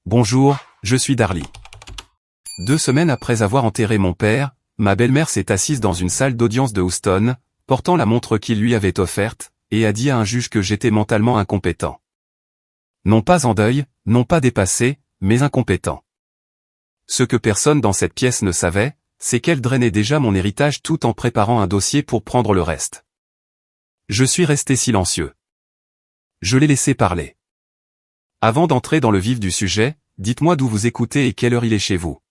Bonjour, je suis Darly. 2 semaines après avoir enterré mon père, ma belle-mère s'est assise dans une salle d'audience de Houston, portant la montre qu'il lui avait offerte, et a dit à un juge que j'étais mentalement incompétent. Non pas en deuil, non pas dépassé, mais incompétent. Ce que personne dans cette pièce ne savait, c'est qu'elle drainait déjà mon héritage tout en préparant un dossier pour prendre le reste. Je suis resté silencieux. Je l'ai laissé parler. Avant d'entrer dans le vif du sujet, dites-moi d'où vous écoutez et quelle heure il est chez vous.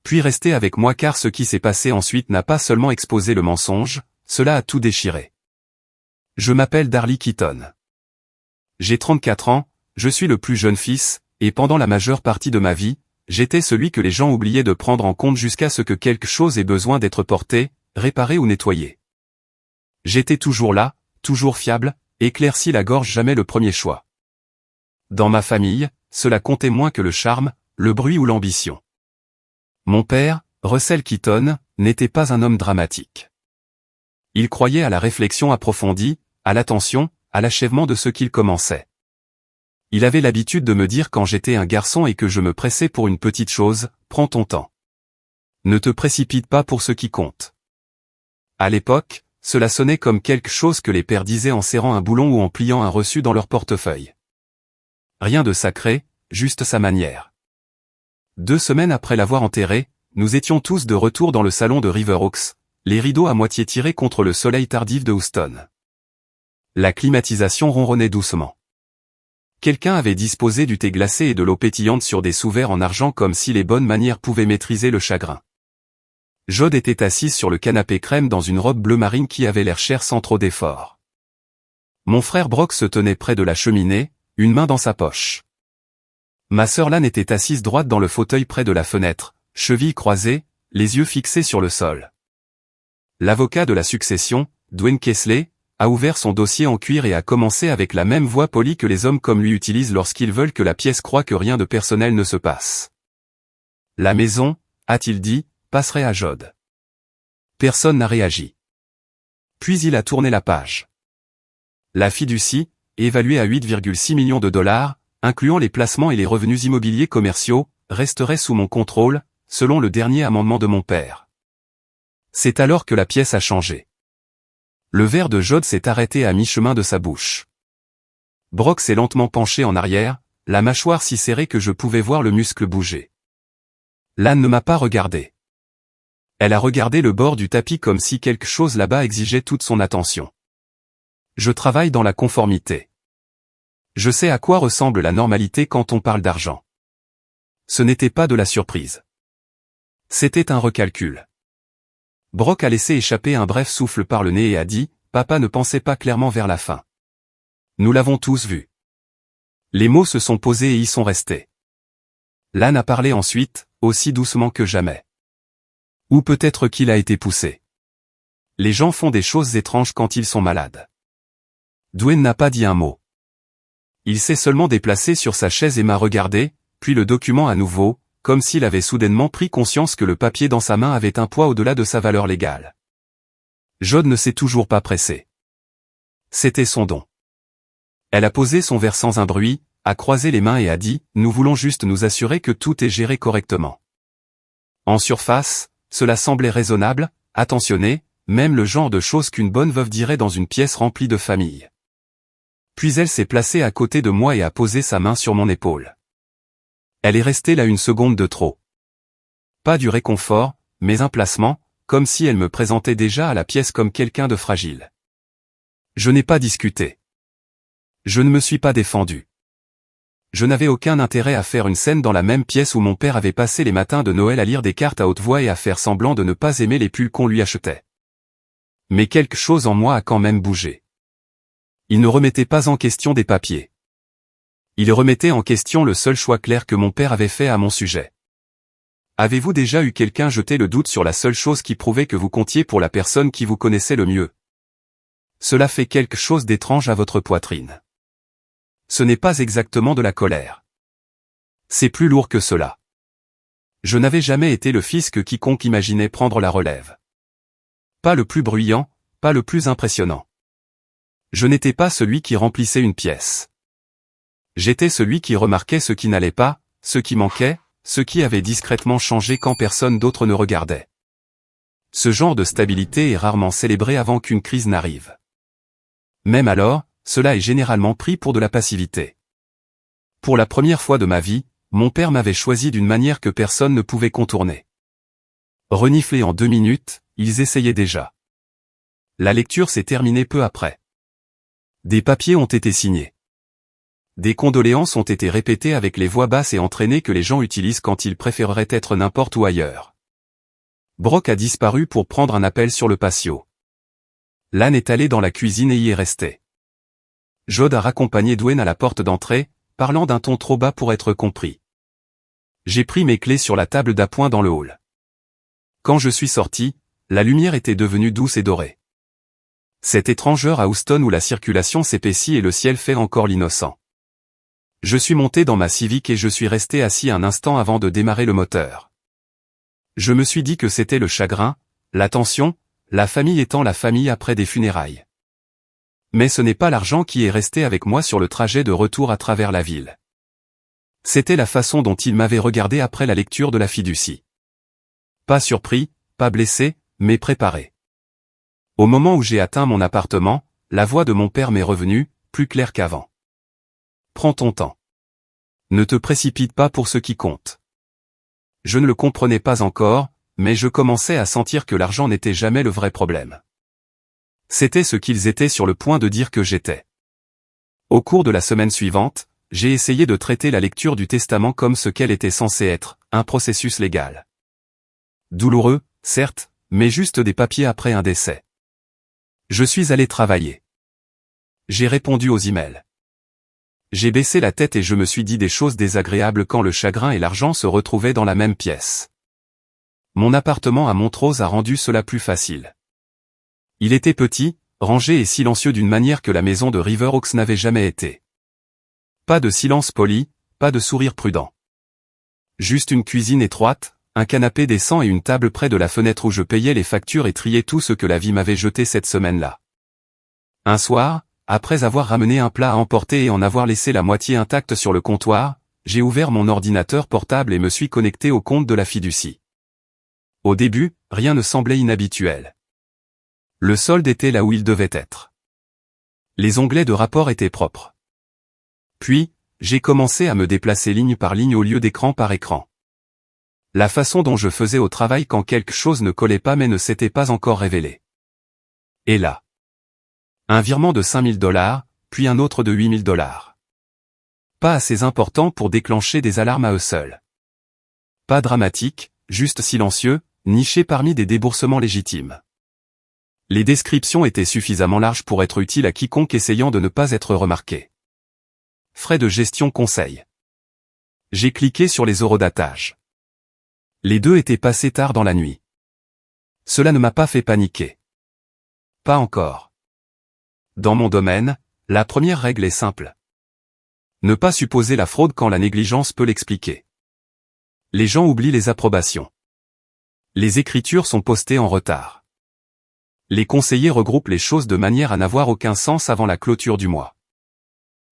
Puis restez avec moi car ce qui s'est passé ensuite n'a pas seulement exposé le mensonge, cela a tout déchiré. Je m'appelle Darly Keaton. J'ai 34 ans, je suis le plus jeune fils, et pendant la majeure partie de ma vie, j'étais celui que les gens oubliaient de prendre en compte jusqu'à ce que quelque chose ait besoin d'être porté, réparé ou nettoyé. J'étais toujours là, toujours fiable, éclairci la gorge, jamais le premier choix. Dans ma famille, cela comptait moins que le charme, le bruit ou l'ambition. Mon père, Russell Keaton, n'était pas un homme dramatique. Il croyait à la réflexion approfondie, à l'attention, à l'achèvement de ce qu'il commençait. Il avait l'habitude de me dire quand j'étais un garçon et que je me pressais pour une petite chose, prends ton temps. Ne te précipite pas pour ce qui compte. À l'époque, cela sonnait comme quelque chose que les pères disaient en serrant un boulon ou en pliant un reçu dans leur portefeuille. Rien de sacré, juste sa manière. 2 semaines après l'avoir enterré, nous étions tous de retour dans le salon de River Oaks, les rideaux à moitié tirés contre le soleil tardif de Houston. La climatisation ronronnait doucement. Quelqu'un avait disposé du thé glacé et de l'eau pétillante sur des sous-verres en argent comme si les bonnes manières pouvaient maîtriser le chagrin. Jode était assise sur le canapé crème dans une robe bleu marine qui avait l'air chère sans trop d'effort. Mon frère Brock se tenait près de la cheminée, une main dans sa poche. Ma sœur Lan était assise droite dans le fauteuil près de la fenêtre, chevilles croisées, les yeux fixés sur le sol. L'avocat de la succession, Dwayne Kesley, a ouvert son dossier en cuir et a commencé avec la même voix polie que les hommes comme lui utilisent lorsqu'ils veulent que la pièce croie que rien de personnel ne se passe. La maison, a-t-il dit, passerait à Jode. Personne n'a réagi. Puis il a tourné la page. La fiducie, évaluée à 8,6 millions de dollars, incluant les placements et les revenus immobiliers commerciaux, resterait sous mon contrôle, selon le dernier amendement de mon père. C'est alors que la pièce a changé. Le verre de Jode s'est arrêté à mi-chemin de sa bouche. Brock s'est lentement penché en arrière, la mâchoire si serrée que je pouvais voir le muscle bouger. Lan ne m'a pas regardé. Elle a regardé le bord du tapis comme si quelque chose là-bas exigeait toute son attention. Je travaille dans la conformité. Je sais à quoi ressemble la normalité quand on parle d'argent. Ce n'était pas de la surprise. C'était un recalcul. Brock a laissé échapper un bref souffle par le nez et a dit, « Papa ne pensait pas clairement vers la fin. » Nous l'avons tous vu. Les mots se sont posés et y sont restés. Lan a parlé ensuite, aussi doucement que jamais. Ou peut-être qu'il a été poussé. Les gens font des choses étranges quand ils sont malades. Dwayne n'a pas dit un mot. Il s'est seulement déplacé sur sa chaise et m'a regardé, puis le document à nouveau, comme s'il avait soudainement pris conscience que le papier dans sa main avait un poids au-delà de sa valeur légale. Jode ne s'est toujours pas pressé. C'était son don. Elle a posé son verre sans un bruit, a croisé les mains et a dit, « Nous voulons juste nous assurer que tout est géré correctement. » En surface, cela semblait raisonnable, attentionné, même le genre de choses qu'une bonne veuve dirait dans une pièce remplie de famille. Puis elle s'est placée à côté de moi et a posé sa main sur mon épaule. Elle est restée là 1 seconde de trop. Pas du réconfort, mais un placement, comme si elle me présentait déjà à la pièce comme quelqu'un de fragile. Je n'ai pas discuté. Je ne me suis pas défendu. Je n'avais aucun intérêt à faire une scène dans la même pièce où mon père avait passé les matins de Noël à lire des cartes à haute voix et à faire semblant de ne pas aimer les pulls qu'on lui achetait. Mais quelque chose en moi a quand même bougé. Il ne remettait pas en question des papiers. Il remettait en question le seul choix clair que mon père avait fait à mon sujet. Avez-vous déjà eu quelqu'un jeter le doute sur la seule chose qui prouvait que vous comptiez pour la personne qui vous connaissait le mieux? Cela fait quelque chose d'étrange à votre poitrine. Ce n'est pas exactement de la colère. C'est plus lourd que cela. Je n'avais jamais été le fils que quiconque imaginait prendre la relève. Pas le plus bruyant, pas le plus impressionnant. Je n'étais pas celui qui remplissait une pièce. J'étais celui qui remarquait ce qui n'allait pas, ce qui manquait, ce qui avait discrètement changé quand personne d'autre ne regardait. Ce genre de stabilité est rarement célébré avant qu'une crise n'arrive. Même alors, cela est généralement pris pour de la passivité. Pour la première fois de ma vie, mon père m'avait choisi d'une manière que personne ne pouvait contourner. Reniflés en 2 minutes, ils essayaient déjà. La lecture s'est terminée peu après. Des papiers ont été signés. Des condoléances ont été répétées avec les voix basses et entraînées que les gens utilisent quand ils préféreraient être n'importe où ailleurs. Brock a disparu pour prendre un appel sur le patio. Lan est allé dans la cuisine et y est resté. Jod a raccompagné Dwayne à la porte d'entrée, parlant d'un ton trop bas pour être compris. J'ai pris mes clés sur la table d'appoint dans le hall. Quand je suis sorti, la lumière était devenue douce et dorée. Cette étrangeur à Houston où la circulation s'épaissit et le ciel fait encore l'innocent. Je suis monté dans ma Civic et je suis resté assis un instant avant de démarrer le moteur. Je me suis dit que c'était le chagrin, la tension, la famille étant la famille après des funérailles. Mais ce n'est pas l'argent qui est resté avec moi sur le trajet de retour à travers la ville. C'était la façon dont il m'avait regardé après la lecture de la fiducie. Pas surpris, pas blessé, mais préparé. Au moment où j'ai atteint mon appartement, la voix de mon père m'est revenue, plus claire qu'avant. Prends ton temps. Ne te précipite pas pour ce qui compte. Je ne le comprenais pas encore, mais je commençais à sentir que l'argent n'était jamais le vrai problème. C'était ce qu'ils étaient sur le point de dire que j'étais. Au cours de la semaine suivante, j'ai essayé de traiter la lecture du testament comme ce qu'elle était censée être, un processus légal. Douloureux, certes, mais juste des papiers après un décès. Je suis allé travailler. J'ai répondu aux emails. J'ai baissé la tête et je me suis dit des choses désagréables quand le chagrin et l'argent se retrouvaient dans la même pièce. Mon appartement à Montrose a rendu cela plus facile. Il était petit, rangé et silencieux d'une manière que la maison de River Oaks n'avait jamais été. Pas de silence poli, pas de sourire prudent. Juste une cuisine étroite, un canapé décent et une table près de la fenêtre où je payais les factures et triais tout ce que la vie m'avait jeté cette semaine-là. Un soir, après avoir ramené un plat à emporter et en avoir laissé la moitié intacte sur le comptoir, j'ai ouvert mon ordinateur portable et me suis connecté au compte de la fiducie. Au début, rien ne semblait inhabituel. Le solde était là où il devait être. Les onglets de rapport étaient propres. Puis, j'ai commencé à me déplacer ligne par ligne au lieu d'écran par écran. La façon dont je faisais au travail quand quelque chose ne collait pas mais ne s'était pas encore révélé. Et là. Un virement de $5 000, puis un autre de $8 000. Pas assez important pour déclencher des alarmes à eux seuls. Pas dramatique, juste silencieux, niché parmi des déboursements légitimes. Les descriptions étaient suffisamment larges pour être utiles à quiconque essayant de ne pas être remarqué. Frais de gestion conseil. J'ai cliqué sur les horodatage. Les deux étaient passés tard dans la nuit. Cela ne m'a pas fait paniquer. Pas encore. Dans mon domaine, la première règle est simple. Ne pas supposer la fraude quand la négligence peut l'expliquer. Les gens oublient les approbations. Les écritures sont postées en retard. Les conseillers regroupent les choses de manière à n'avoir aucun sens avant la clôture du mois.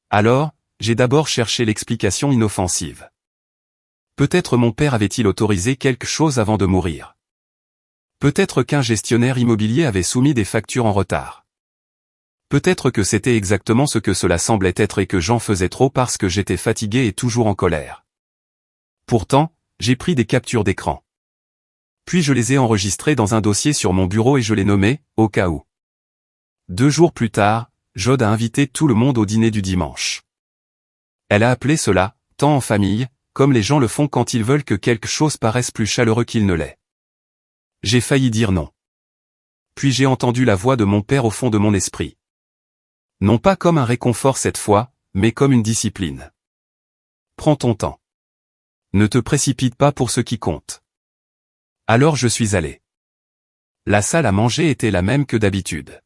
Alors, j'ai d'abord cherché l'explication inoffensive. Peut-être mon père avait-il autorisé quelque chose avant de mourir. Peut-être qu'un gestionnaire immobilier avait soumis des factures en retard. Peut-être que c'était exactement ce que cela semblait être et que j'en faisais trop parce que j'étais fatigué et toujours en colère. Pourtant, j'ai pris des captures d'écran. Puis je les ai enregistrées dans un dossier sur mon bureau et je les nommais, au cas où. 2 jours plus tard, Jod a invité tout le monde au dîner du dimanche. Elle a appelé cela, temps en famille, comme les gens le font quand ils veulent que quelque chose paraisse plus chaleureux qu'il ne l'est. J'ai failli dire non. Puis j'ai entendu la voix de mon père au fond de mon esprit. Non pas comme un réconfort cette fois, mais comme une discipline. Prends ton temps. Ne te précipite pas pour ce qui compte. Alors je suis allé. La salle à manger était la même que d'habitude.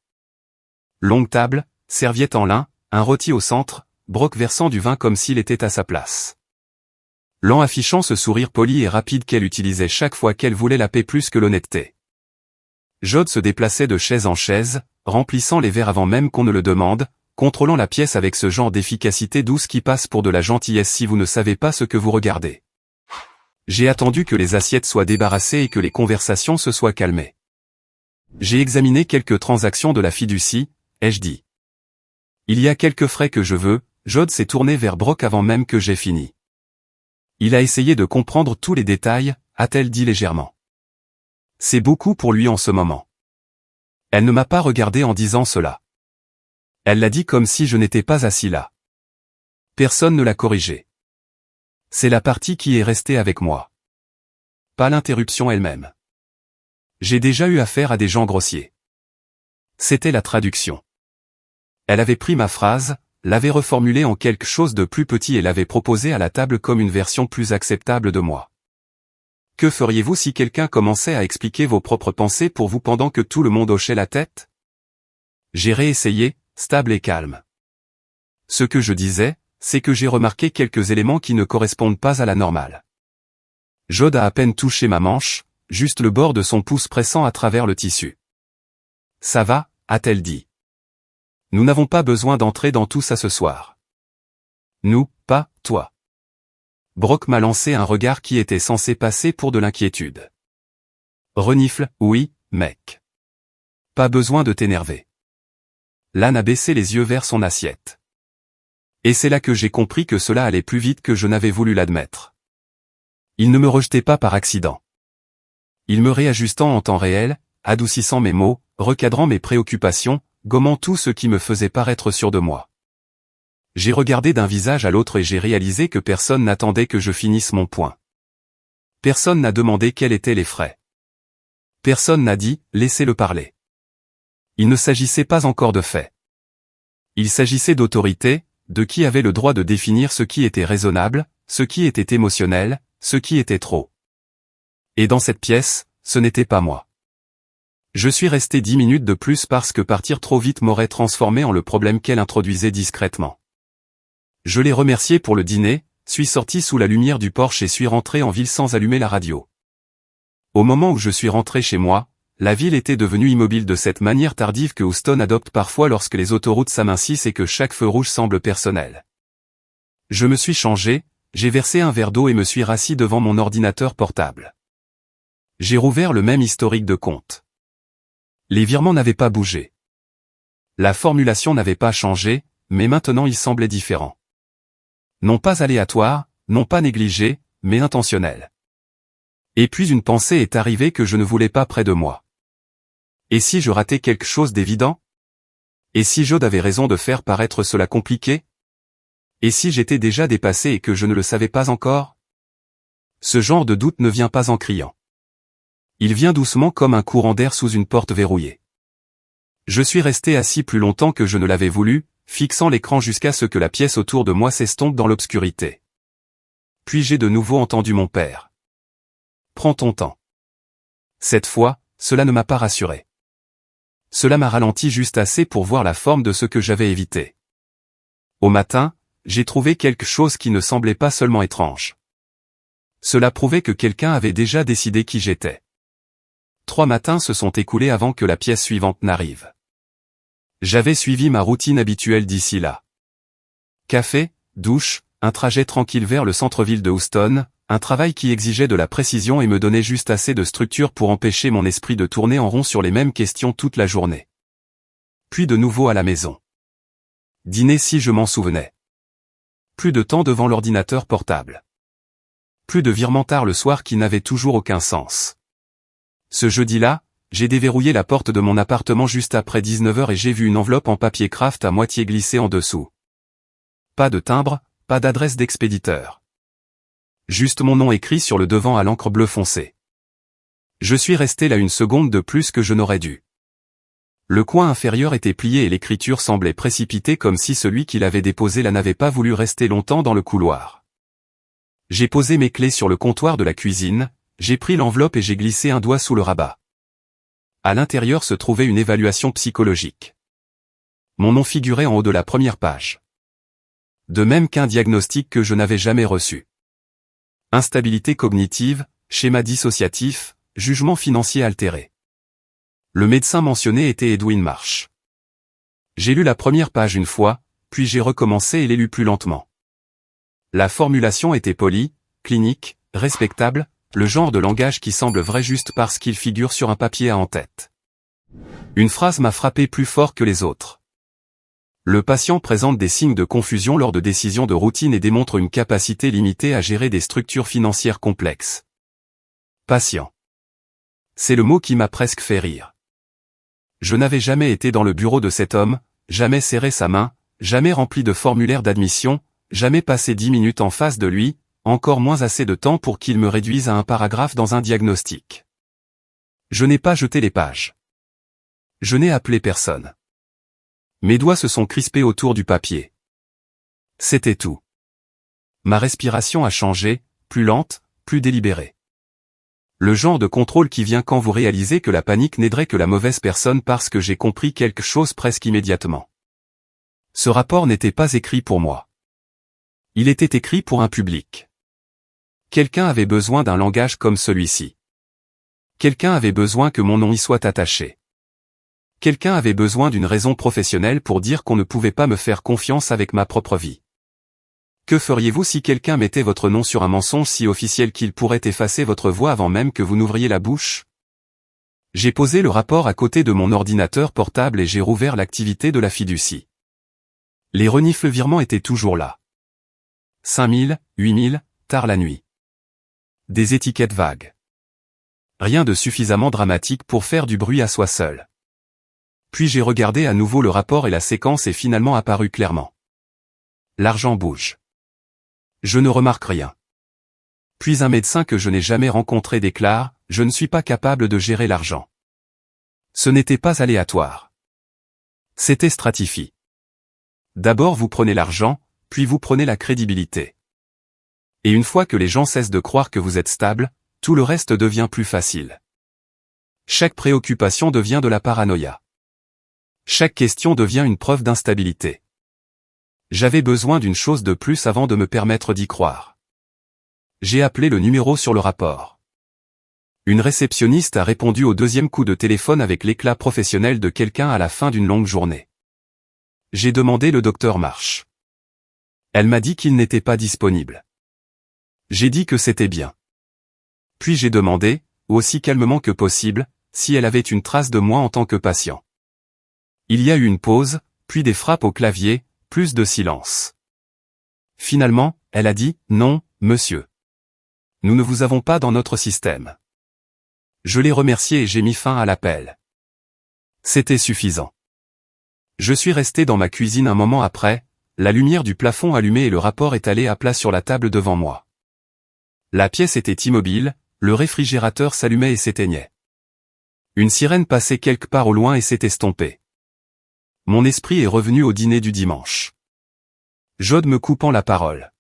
Longue table, serviette en lin, un rôti au centre, Brock versant du vin comme s'il était à sa place. Lan affichant ce sourire poli et rapide qu'elle utilisait chaque fois qu'elle voulait la paix plus que l'honnêteté. Jod se déplaçait de chaise en chaise, remplissant les verres avant même qu'on ne le demande, contrôlant la pièce avec ce genre d'efficacité douce qui passe pour de la gentillesse si vous ne savez pas ce que vous regardez. J'ai attendu que les assiettes soient débarrassées et que les conversations se soient calmées. J'ai examiné quelques transactions de la fiducie, ai-je dit. Il y a quelques frais que je veux. Jod s'est tourné vers Brock avant même que j'aie fini. Il a essayé de comprendre tous les détails, a-t-elle dit légèrement. C'est beaucoup pour lui en ce moment. Elle ne m'a pas regardé en disant cela. Elle l'a dit comme si je n'étais pas assis là. Personne ne l'a corrigé. C'est la partie qui est restée avec moi. Pas l'interruption elle-même. J'ai déjà eu affaire à des gens grossiers. C'était la traduction. Elle avait pris ma phrase, l'avait reformulée en quelque chose de plus petit et l'avait proposée à la table comme une version plus acceptable de moi. Que feriez-vous si quelqu'un commençait à expliquer vos propres pensées pour vous pendant que tout le monde hochait la tête? J'ai réessayé, stable et calme. Ce que je disais, c'est que j'ai remarqué quelques éléments qui ne correspondent pas à la normale. Jod a à peine touché ma manche, juste le bord de son pouce pressant à travers le tissu. Ça va, a-t-elle dit. Nous n'avons pas besoin d'entrer dans tout ça ce soir. Nous, pas, toi. Brock m'a lancé un regard qui était censé passer pour de l'inquiétude. Renifle, oui, mec. Pas besoin de t'énerver. Lan a baissé les yeux vers son assiette. Et c'est là que j'ai compris que cela allait plus vite que je n'avais voulu l'admettre. Il ne me rejetait pas par accident. Il me réajustant en temps réel, adoucissant mes mots, recadrant mes préoccupations, gommant tout ce qui me faisait paraître sûr de moi. J'ai regardé d'un visage à l'autre et j'ai réalisé que personne n'attendait que je finisse mon point. Personne n'a demandé quels étaient les frais. Personne n'a dit « laissez-le parler ». Il ne s'agissait pas encore de faits. Il s'agissait d'autorité, de qui avait le droit de définir ce qui était raisonnable, ce qui était émotionnel, ce qui était trop. Et dans cette pièce, ce n'était pas moi. Je suis resté 10 minutes de plus parce que partir trop vite m'aurait transformé en le problème qu'elle introduisait discrètement. Je l'ai remercié pour le dîner, suis sorti sous la lumière du porche et suis rentré en ville sans allumer la radio. Au moment où je suis rentré chez moi, la ville était devenue immobile de cette manière tardive que Houston adopte parfois lorsque les autoroutes s'amincissent et que chaque feu rouge semble personnel. Je me suis changé, j'ai versé un verre d'eau et me suis rassis devant mon ordinateur portable. J'ai rouvert le même historique de compte. Les virements n'avaient pas bougé. La formulation n'avait pas changé, mais maintenant ils semblaient différents. Non pas aléatoires, non pas négligés, mais intentionnels. Et puis une pensée est arrivée que je ne voulais pas près de moi. Et si je ratais quelque chose d'évident? Et si Jod avait raison de faire paraître cela compliqué? Et si j'étais déjà dépassé et que je ne le savais pas encore? Ce genre de doute ne vient pas en criant. Il vient doucement comme un courant d'air sous une porte verrouillée. Je suis resté assis plus longtemps que je ne l'avais voulu, fixant l'écran jusqu'à ce que la pièce autour de moi s'estompe dans l'obscurité. Puis j'ai de nouveau entendu mon père. Prends ton temps. Cette fois, cela ne m'a pas rassuré. Cela m'a ralenti juste assez pour voir la forme de ce que j'avais évité. Au matin, j'ai trouvé quelque chose qui ne semblait pas seulement étrange. Cela prouvait que quelqu'un avait déjà décidé qui j'étais. 3 matins se sont écoulés avant que la pièce suivante n'arrive. J'avais suivi ma routine habituelle d'ici là. Café, douche, un trajet tranquille vers le centre-ville de Houston, un travail qui exigeait de la précision et me donnait juste assez de structure pour empêcher mon esprit de tourner en rond sur les mêmes questions toute la journée. Puis de nouveau à la maison. Dîner si je m'en souvenais. Plus de temps devant l'ordinateur portable. Plus de virements tard le soir qui n'avaient toujours aucun sens. Ce jeudi-là, j'ai déverrouillé la porte de mon appartement juste après 19h et j'ai vu une enveloppe en papier craft à moitié glissée en dessous. Pas de timbre, pas d'adresse d'expéditeur. Juste mon nom écrit sur le devant à l'encre bleu foncé. Je suis resté là une seconde de plus que je n'aurais dû. Le coin inférieur était plié et l'écriture semblait précipitée comme si celui qui l'avait déposé là n'avait pas voulu rester longtemps dans le couloir. J'ai posé mes clés sur le comptoir de la cuisine, j'ai pris l'enveloppe et j'ai glissé un doigt sous le rabat. À l'intérieur se trouvait une évaluation psychologique. Mon nom figurait en haut de la première page. De même qu'un diagnostic que je n'avais jamais reçu. Instabilité cognitive, schéma dissociatif, jugement financier altéré. Le médecin mentionné était Edwin Marsh. J'ai lu la première page une fois, puis j'ai recommencé et l'ai lu plus lentement. La formulation était polie, clinique, respectable, le genre de langage qui semble vrai juste parce qu'il figure sur un papier à en-tête. Une phrase m'a frappé plus fort que les autres. Le patient présente des signes de confusion lors de décisions de routine et démontre une capacité limitée à gérer des structures financières complexes. Patient. C'est le mot qui m'a presque fait rire. Je n'avais jamais été dans le bureau de cet homme, jamais serré sa main, jamais rempli de formulaire d'admission, jamais passé 10 minutes en face de lui, encore moins assez de temps pour qu'il me réduise à un paragraphe dans un diagnostic. Je n'ai pas jeté les pages. Je n'ai appelé personne. Mes doigts se sont crispés autour du papier. C'était tout. Ma respiration a changé, plus lente, plus délibérée. Le genre de contrôle qui vient quand vous réalisez que la panique n'aiderait que la mauvaise personne parce que j'ai compris quelque chose presque immédiatement. Ce rapport n'était pas écrit pour moi. Il était écrit pour un public. Quelqu'un avait besoin d'un langage comme celui-ci. Quelqu'un avait besoin que mon nom y soit attaché. Quelqu'un avait besoin d'une raison professionnelle pour dire qu'on ne pouvait pas me faire confiance avec ma propre vie. Que feriez-vous si quelqu'un mettait votre nom sur un mensonge si officiel qu'il pourrait effacer votre voix avant même que vous n'ouvriez la bouche? J'ai posé le rapport à côté de mon ordinateur portable et j'ai rouvert l'activité de la fiducie. Les renifle-virements étaient toujours là. 5000, 8000, tard la nuit. Des étiquettes vagues. Rien de suffisamment dramatique pour faire du bruit à soi seul. Puis j'ai regardé à nouveau le rapport et la séquence est finalement apparue clairement. L'argent bouge. Je ne remarque rien. Puis un médecin que je n'ai jamais rencontré déclare, « Je ne suis pas capable de gérer l'argent. » Ce n'était pas aléatoire. C'était stratifié. D'abord vous prenez l'argent, puis vous prenez la crédibilité. Et une fois que les gens cessent de croire que vous êtes stable, tout le reste devient plus facile. Chaque préoccupation devient de la paranoïa. Chaque question devient une preuve d'instabilité. J'avais besoin d'une chose de plus avant de me permettre d'y croire. J'ai appelé le numéro sur le rapport. Une réceptionniste a répondu au deuxième coup de téléphone avec l'éclat professionnel de quelqu'un à la fin d'une longue journée. J'ai demandé le docteur Marsh. Elle m'a dit qu'il n'était pas disponible. J'ai dit que c'était bien. Puis j'ai demandé, aussi calmement que possible, si elle avait une trace de moi en tant que patient. Il y a eu une pause, puis des frappes au clavier, plus de silence. Finalement, elle a dit, « Non, monsieur. Nous ne vous avons pas dans notre système. » Je l'ai remercié et j'ai mis fin à l'appel. C'était suffisant. Je suis resté dans ma cuisine un moment après, la lumière du plafond allumée et le rapport étalé à plat sur la table devant moi. La pièce était immobile, le réfrigérateur s'allumait et s'éteignait. Une sirène passait quelque part au loin et s'est estompée. Mon esprit est revenu au dîner du dimanche. Jode me coupant la parole.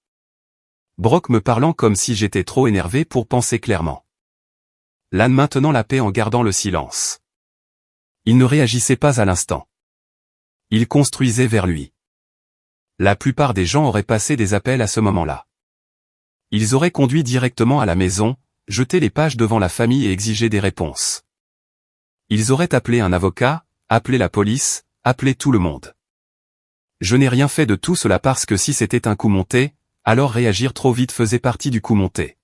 Brock me parlant comme si j'étais trop énervé pour penser clairement. Lan maintenant la paix en gardant le silence. Il ne réagissait pas à l'instant. Il construisait vers lui. La plupart des gens auraient passé des appels à ce moment-là. Ils auraient conduit directement à la maison, jeté les pages devant la famille et exigé des réponses. Ils auraient appelé un avocat, appelé la police, appelé tout le monde. Je n'ai rien fait de tout cela parce que si c'était un coup monté, alors réagir trop vite faisait partie du coup monté.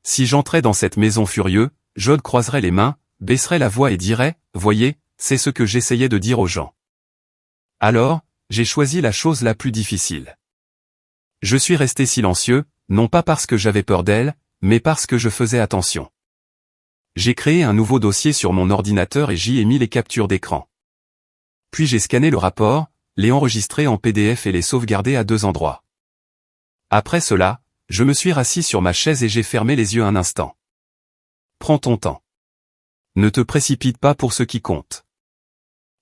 Si j'entrais dans cette maison furieux, Jode croiserait les mains, baisserait la voix et dirait, « Voyez, c'est ce que j'essayais de dire aux gens. » Alors, j'ai choisi la chose la plus difficile. Je suis resté silencieux, non pas parce que j'avais peur d'elle, mais parce que je faisais attention. J'ai créé un nouveau dossier sur mon ordinateur et j'y ai mis les captures d'écran. Puis j'ai scanné le rapport, les enregistré en PDF et les sauvegardé à 2 endroits. Après cela, je me suis rassis sur ma chaise et j'ai fermé les yeux un instant. Prends ton temps. Ne te précipite pas pour ce qui compte.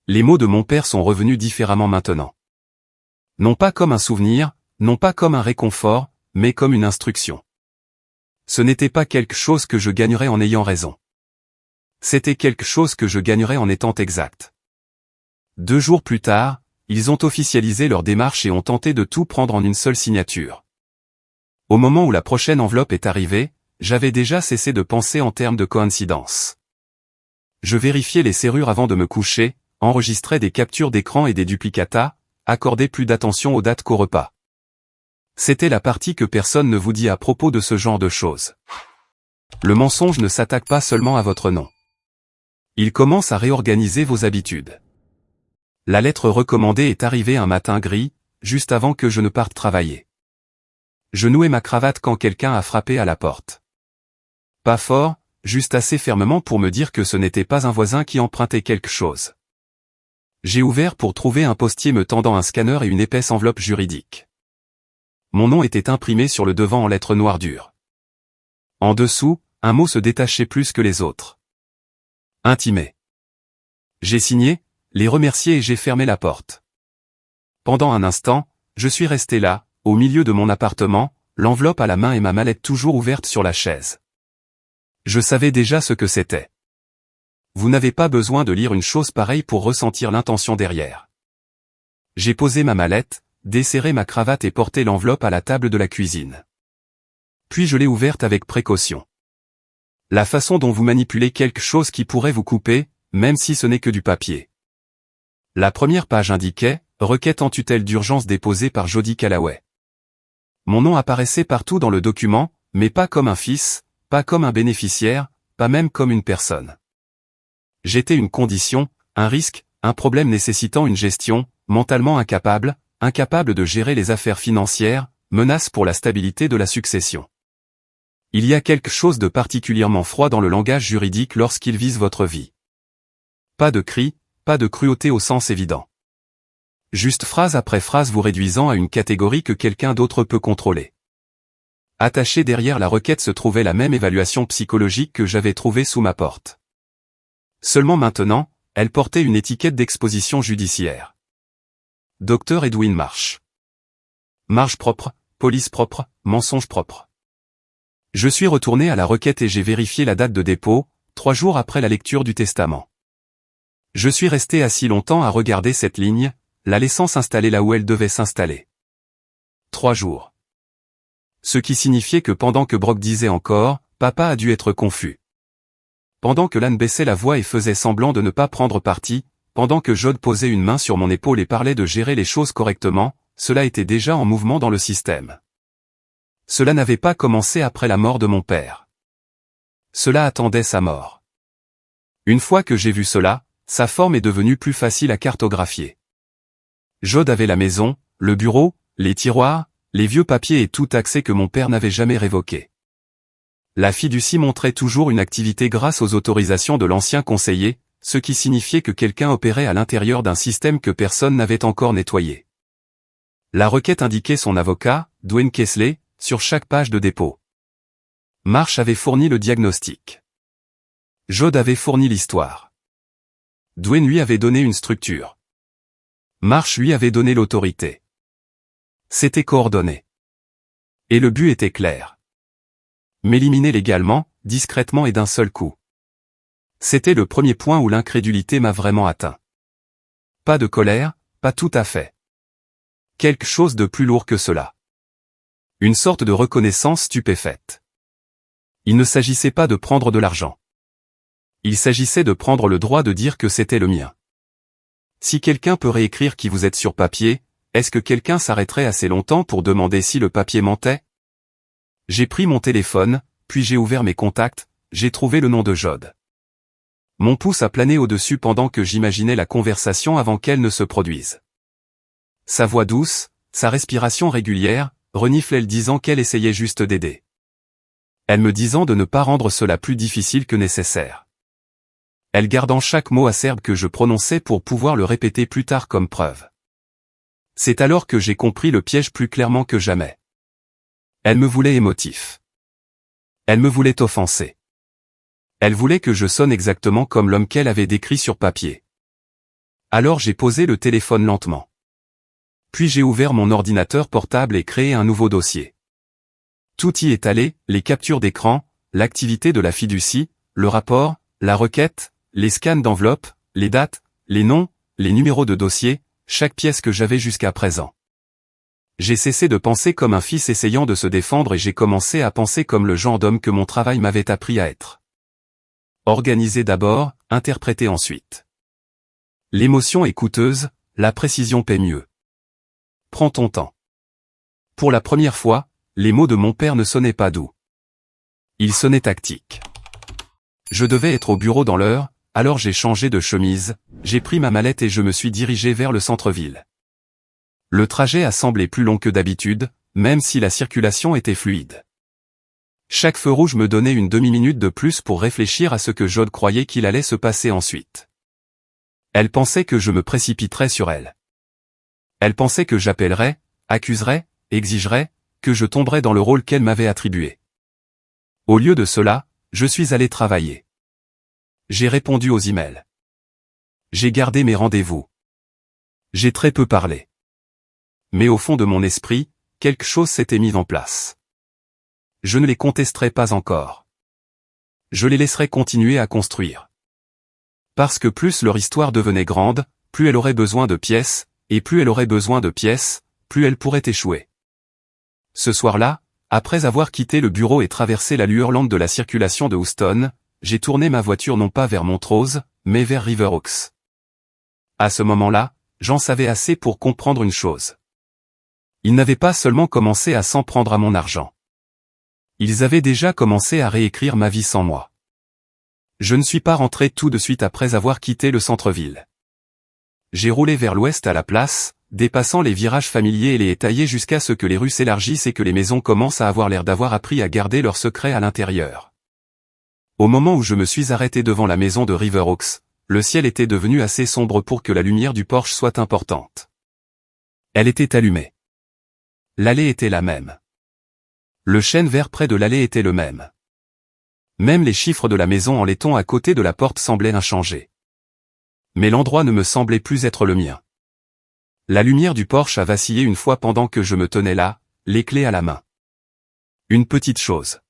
Les mots de mon père sont revenus différemment maintenant. Non pas comme un souvenir, non pas comme un réconfort, mais comme une instruction. Ce n'était pas quelque chose que je gagnerais en ayant raison. C'était quelque chose que je gagnerais en étant exact. 2 jours plus tard, ils ont officialisé leur démarche et ont tenté de tout prendre en une seule signature. Au moment où la prochaine enveloppe est arrivée, j'avais déjà cessé de penser en termes de coïncidence. Je vérifiais les serrures avant de me coucher, enregistrait des captures d'écran et des duplicata, accordait plus d'attention aux dates qu'au repas. C'était la partie que personne ne vous dit à propos de ce genre de choses. Le mensonge ne s'attaque pas seulement à votre nom. Il commence à réorganiser vos habitudes. La lettre recommandée est arrivée un matin gris, juste avant que je ne parte travailler. Je nouais ma cravate quand quelqu'un a frappé à la porte. Pas fort, juste assez fermement pour me dire que ce n'était pas un voisin qui empruntait quelque chose. J'ai ouvert pour trouver un postier me tendant un scanner et une épaisse enveloppe juridique. Mon nom était imprimé sur le devant en lettres noires dures. En dessous, un mot se détachait plus que les autres. Intimé. J'ai signé, les remercié et j'ai fermé la porte. Pendant un instant, je suis resté là, au milieu de mon appartement, l'enveloppe à la main et ma mallette toujours ouverte sur la chaise. Je savais déjà ce que c'était. Vous n'avez pas besoin de lire une chose pareille pour ressentir l'intention derrière. J'ai posé ma mallette, desserré ma cravate et porté l'enveloppe à la table de la cuisine. Puis je l'ai ouverte avec précaution. La façon dont vous manipulez quelque chose qui pourrait vous couper, même si ce n'est que du papier. La première page indiquait « Requête en tutelle d'urgence déposée par Jody Callaway ». Mon nom apparaissait partout dans le document, mais pas comme un fils, pas comme un bénéficiaire, pas même comme une personne. J'étais une condition, un risque, un problème nécessitant une gestion, mentalement incapable de gérer les affaires financières, menace pour la stabilité de la succession. Il y a quelque chose de particulièrement froid dans le langage juridique lorsqu'il vise votre vie. Pas de cri, pas de cruauté au sens évident. Juste phrase après phrase vous réduisant à une catégorie que quelqu'un d'autre peut contrôler. Attachée derrière la requête se trouvait la même évaluation psychologique que j'avais trouvée sous ma porte. Seulement maintenant, elle portait une étiquette d'exposition judiciaire. Dr Edwin Marsh. Marge propre, police propre, mensonge propre. Je suis retourné à la requête et j'ai vérifié la date de dépôt, 3 jours après la lecture du testament. Je suis resté assis longtemps à regarder cette ligne, la laissant s'installer là où elle devait s'installer. 3 jours. Ce qui signifiait que pendant que Brock disait encore, papa a dû être confus. Pendant que Lan baissait la voix et faisait semblant de ne pas prendre parti, pendant que Jod posait une main sur mon épaule et parlait de gérer les choses correctement, cela était déjà en mouvement dans le système. Cela n'avait pas commencé après la mort de mon père. Cela attendait sa mort. Une fois que j'ai vu cela, sa forme est devenue plus facile à cartographier. Jod avait la maison, le bureau, les tiroirs, les vieux papiers et tout accès que mon père n'avait jamais révoqué. La fiducie montrait toujours une activité grâce aux autorisations de l'ancien conseiller, ce qui signifiait que quelqu'un opérait à l'intérieur d'un système que personne n'avait encore nettoyé. La requête indiquait son avocat, Dwayne Kesley, sur chaque page de dépôt. Marsh avait fourni le diagnostic. Jod avait fourni l'histoire. Dwayne lui avait donné une structure. Marsh lui avait donné l'autorité. C'était coordonné. Et le but était clair. M'éliminer légalement, discrètement et d'un seul coup. C'était le premier point où l'incrédulité m'a vraiment atteint. Pas de colère, pas tout à fait. Quelque chose de plus lourd que cela. Une sorte de reconnaissance stupéfaite. Il ne s'agissait pas de prendre de l'argent. Il s'agissait de prendre le droit de dire que c'était le mien. Si quelqu'un peut réécrire qui vous êtes sur papier, est-ce que quelqu'un s'arrêterait assez longtemps pour demander si le papier mentait? J'ai pris mon téléphone, puis j'ai ouvert mes contacts, j'ai trouvé le nom de Jod. Mon pouce a plané au-dessus pendant que j'imaginais la conversation avant qu'elle ne se produise. Sa voix douce, sa respiration régulière, reniflait disant qu'elle essayait juste d'aider. Elle me disant de ne pas rendre cela plus difficile que nécessaire. Elle gardant chaque mot acerbe que je prononçais pour pouvoir le répéter plus tard comme preuve. C'est alors que j'ai compris le piège plus clairement que jamais. Elle me voulait émotif. Elle me voulait offensé. Elle voulait que je sonne exactement comme l'homme qu'elle avait décrit sur papier. Alors j'ai posé le téléphone lentement. Puis j'ai ouvert mon ordinateur portable et créé un nouveau dossier. Tout y est allé, les captures d'écran, l'activité de la fiducie, le rapport, la requête, les scans d'enveloppe, les dates, les noms, les numéros de dossier, chaque pièce que j'avais jusqu'à présent. J'ai cessé de penser comme un fils essayant de se défendre et j'ai commencé à penser comme le genre d'homme que mon travail m'avait appris à être. Organiser d'abord, interpréter ensuite. L'émotion est coûteuse, la précision paie mieux. Prends ton temps. Pour la première fois, les mots de mon père ne sonnaient pas doux. Ils sonnaient tactiques. Je devais être au bureau dans l'heure, alors j'ai changé de chemise, j'ai pris ma mallette et je me suis dirigé vers le centre-ville. Le trajet a semblé plus long que d'habitude, même si la circulation était fluide. Chaque feu rouge me donnait une demi-minute de plus pour réfléchir à ce que Jode croyait qu'il allait se passer ensuite. Elle pensait que je me précipiterais sur elle. Elle pensait que j'appellerais, accuserais, exigerais, que je tomberais dans le rôle qu'elle m'avait attribué. Au lieu de cela, je suis allé travailler. J'ai répondu aux emails. J'ai gardé mes rendez-vous. J'ai très peu parlé. Mais au fond de mon esprit, quelque chose s'était mis en place. Je ne les contesterai pas encore. Je les laisserai continuer à construire. Parce que plus leur histoire devenait grande, plus elle aurait besoin de pièces, et plus elle aurait besoin de pièces, plus elle pourrait échouer. Ce soir-là, après avoir quitté le bureau et traversé la lueur lente de la circulation de Houston, j'ai tourné ma voiture non pas vers Montrose, mais vers River Oaks. À ce moment-là, j'en savais assez pour comprendre une chose. Ils n'avaient pas seulement commencé à s'en prendre à mon argent. Ils avaient déjà commencé à réécrire ma vie sans moi. Je ne suis pas rentré tout de suite après avoir quitté le centre-ville. J'ai roulé vers l'ouest à la place, dépassant les virages familiers et les étaillés jusqu'à ce que les rues s'élargissent et que les maisons commencent à avoir l'air d'avoir appris à garder leurs secrets à l'intérieur. Au moment où je me suis arrêté devant la maison de River Oaks, le ciel était devenu assez sombre pour que la lumière du porche soit importante. Elle était allumée. L'allée était la même. Le chêne vert près de l'allée était le même. Même les chiffres de la maison en laiton à côté de la porte semblaient inchangés. Mais l'endroit ne me semblait plus être le mien. La lumière du porche a vacillé une fois pendant que je me tenais là, les clés à la main. Une petite chose.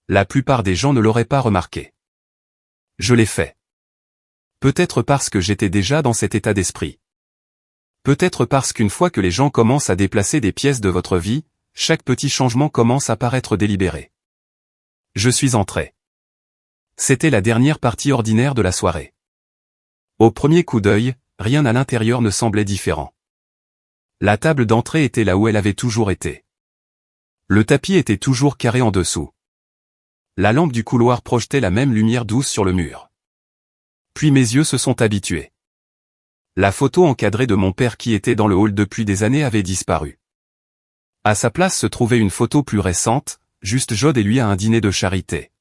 La plupart des gens ne l'auraient pas remarqué. Je l'ai fait. Peut-être parce que j'étais déjà dans cet état d'esprit. Peut-être parce qu'une fois que les gens commencent à déplacer des pièces de votre vie, chaque petit changement commence à paraître délibéré. Je suis entré. C'était la dernière partie ordinaire de la soirée. Au premier coup d'œil, rien à l'intérieur ne semblait différent. La table d'entrée était là où elle avait toujours été. Le tapis était toujours carré en dessous. La lampe du couloir projetait la même lumière douce sur le mur. Puis mes yeux se sont habitués. La photo encadrée de mon père qui était dans le hall depuis des années avait disparu. À sa place se trouvait une photo plus récente, juste Jode et lui à un dîner de charité.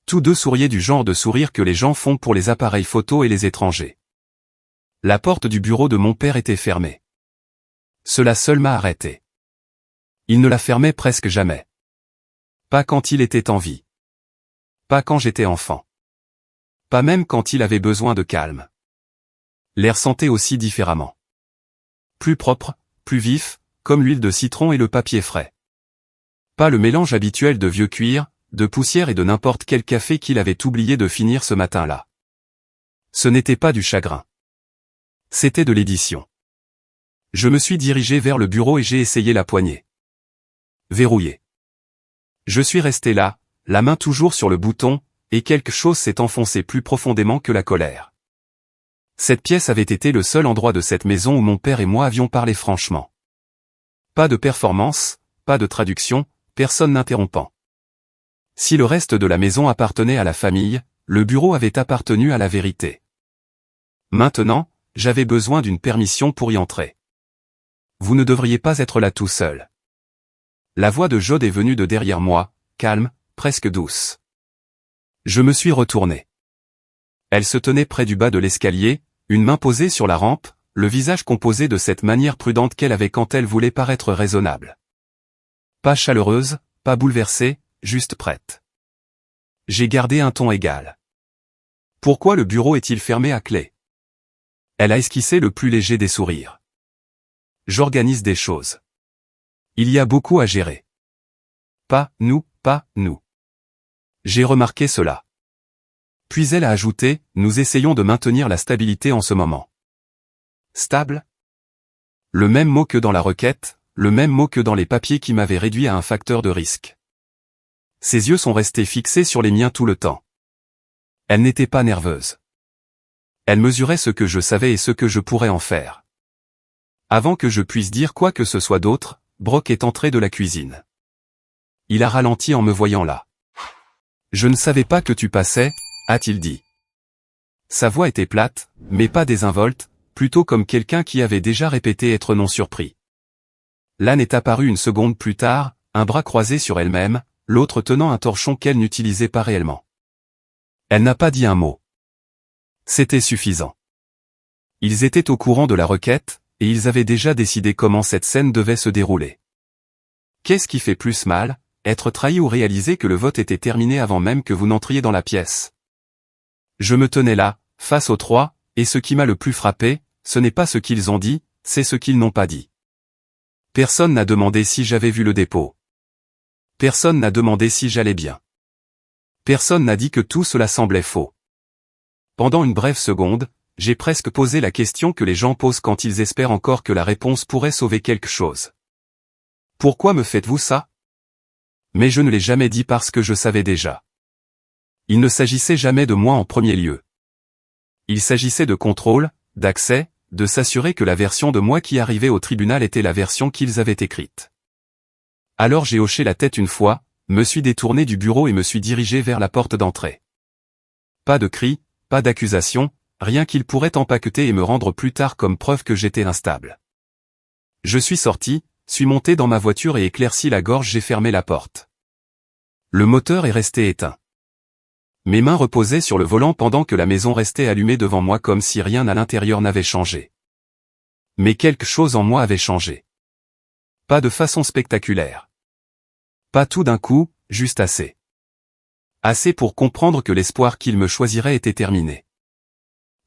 Tous deux souriaient du genre de sourire que les gens font pour les appareils photo et les étrangers. La porte du bureau de mon père était fermée. Cela seul m'a arrêté. Il ne la fermait presque jamais. Pas quand il était en vie. Pas quand j'étais enfant. Pas même quand il avait besoin de calme. L'air sentait aussi différemment. Plus propre, plus vif, comme l'huile de citron et le papier frais. Pas le mélange habituel de vieux cuir, de poussière et de n'importe quel café qu'il avait oublié de finir ce matin-là. Ce n'était pas du chagrin. C'était de l'édition. Je me suis dirigé vers le bureau et j'ai essayé la poignée. Verrouillée. Je suis resté là, la main toujours sur le bouton, et quelque chose s'est enfoncé plus profondément que la colère. Cette pièce avait été le seul endroit de cette maison où mon père et moi avions parlé franchement. Pas de performance, pas de traduction, personne n'interrompant. Si le reste de la maison appartenait à la famille, le bureau avait appartenu à la vérité. Maintenant, j'avais besoin d'une permission pour y entrer. Vous ne devriez pas être là tout seul. La voix de Jode est venue de derrière moi, calme, presque douce. Je me suis retourné. Elle se tenait près du bas de l'escalier, une main posée sur la rampe, le visage composé de cette manière prudente qu'elle avait quand elle voulait paraître raisonnable. Pas chaleureuse, pas bouleversée, juste prête. J'ai gardé un ton égal. Pourquoi le bureau est-il fermé à clé? Elle a esquissé le plus léger des sourires. J'organise des choses. Il y a beaucoup à gérer. Pas nous. J'ai remarqué cela. Puis elle a ajouté, nous essayons de maintenir la stabilité en ce moment. Stable? Le même mot que dans la requête, le même mot que dans les papiers qui m'avaient réduit à un facteur de risque. Ses yeux sont restés fixés sur les miens tout le temps. Elle n'était pas nerveuse. Elle mesurait ce que je savais et ce que je pourrais en faire. Avant que je puisse dire quoi que ce soit d'autre, Brock est entré de la cuisine. Il a ralenti en me voyant là. « Je ne savais pas que tu passais », a-t-il dit. Sa voix était plate, mais pas désinvolte, plutôt comme quelqu'un qui avait déjà répété être non surpris. L'âne est apparu une seconde plus tard, un bras croisé sur elle-même, l'autre tenant un torchon qu'elle n'utilisait pas réellement. Elle n'a pas dit un mot. C'était suffisant. Ils étaient au courant de la requête, et ils avaient déjà décidé comment cette scène devait se dérouler. Qu'est-ce qui fait plus mal, être trahi ou réaliser que le vote était terminé avant même que vous n'entriez dans la pièce? Je me tenais là, face aux trois, et ce qui m'a le plus frappé, ce n'est pas ce qu'ils ont dit, c'est ce qu'ils n'ont pas dit. Personne n'a demandé si j'avais vu le dépôt. Personne n'a demandé si j'allais bien. Personne n'a dit que tout cela semblait faux. Pendant une brève seconde, j'ai presque posé la question que les gens posent quand ils espèrent encore que la réponse pourrait sauver quelque chose. Pourquoi me faites-vous ça? Mais je ne l'ai jamais dit parce que je savais déjà. Il ne s'agissait jamais de moi en premier lieu. Il s'agissait de contrôle, d'accès, de s'assurer que la version de moi qui arrivait au tribunal était la version qu'ils avaient écrite. Alors j'ai hoché la tête une fois, me suis détourné du bureau et me suis dirigé vers la porte d'entrée. Pas de cris, pas d'accusation, rien qu'il pourrait empaqueter et me rendre plus tard comme preuve que j'étais instable. Je suis sorti, suis monté dans ma voiture et éclairci la gorge, j'ai fermé la porte. Le moteur est resté éteint. Mes mains reposaient sur le volant pendant que la maison restait allumée devant moi comme si rien à l'intérieur n'avait changé. Mais quelque chose en moi avait changé. Pas de façon spectaculaire. Pas tout d'un coup, juste assez. Assez pour comprendre que l'espoir qu'il me choisirait était terminé.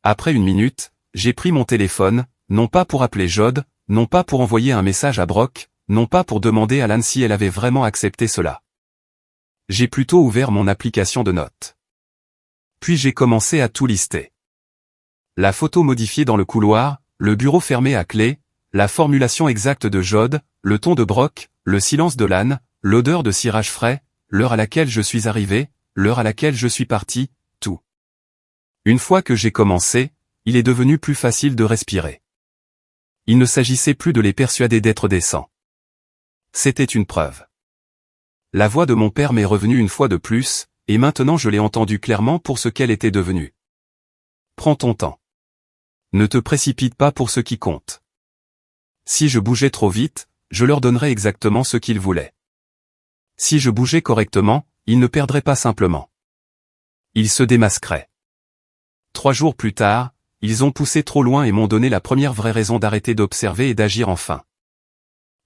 Après une minute, j'ai pris mon téléphone, non pas pour appeler Jode, non pas pour envoyer un message à Brock, non pas pour demander à Lan si elle avait vraiment accepté cela. J'ai plutôt ouvert mon application de notes. Puis j'ai commencé à tout lister. La photo modifiée dans le couloir, le bureau fermé à clé, la formulation exacte de Jode, le ton de Brock, le silence de Lan, l'odeur de cirage frais, l'heure à laquelle je suis arrivé, l'heure à laquelle je suis parti, tout. Une fois que j'ai commencé, il est devenu plus facile de respirer. Il ne s'agissait plus de les persuader d'être décents. C'était une preuve. La voix de mon père m'est revenue une fois de plus, et maintenant je l'ai entendue clairement pour ce qu'elle était devenue. Prends ton temps. Ne te précipite pas pour ce qui compte. Si je bougeais trop vite, je leur donnerais exactement ce qu'ils voulaient. Si je bougeais correctement, ils ne perdraient pas simplement. Ils se démasqueraient. 3 jours plus tard, ils ont poussé trop loin et m'ont donné la première vraie raison d'arrêter d'observer et d'agir enfin.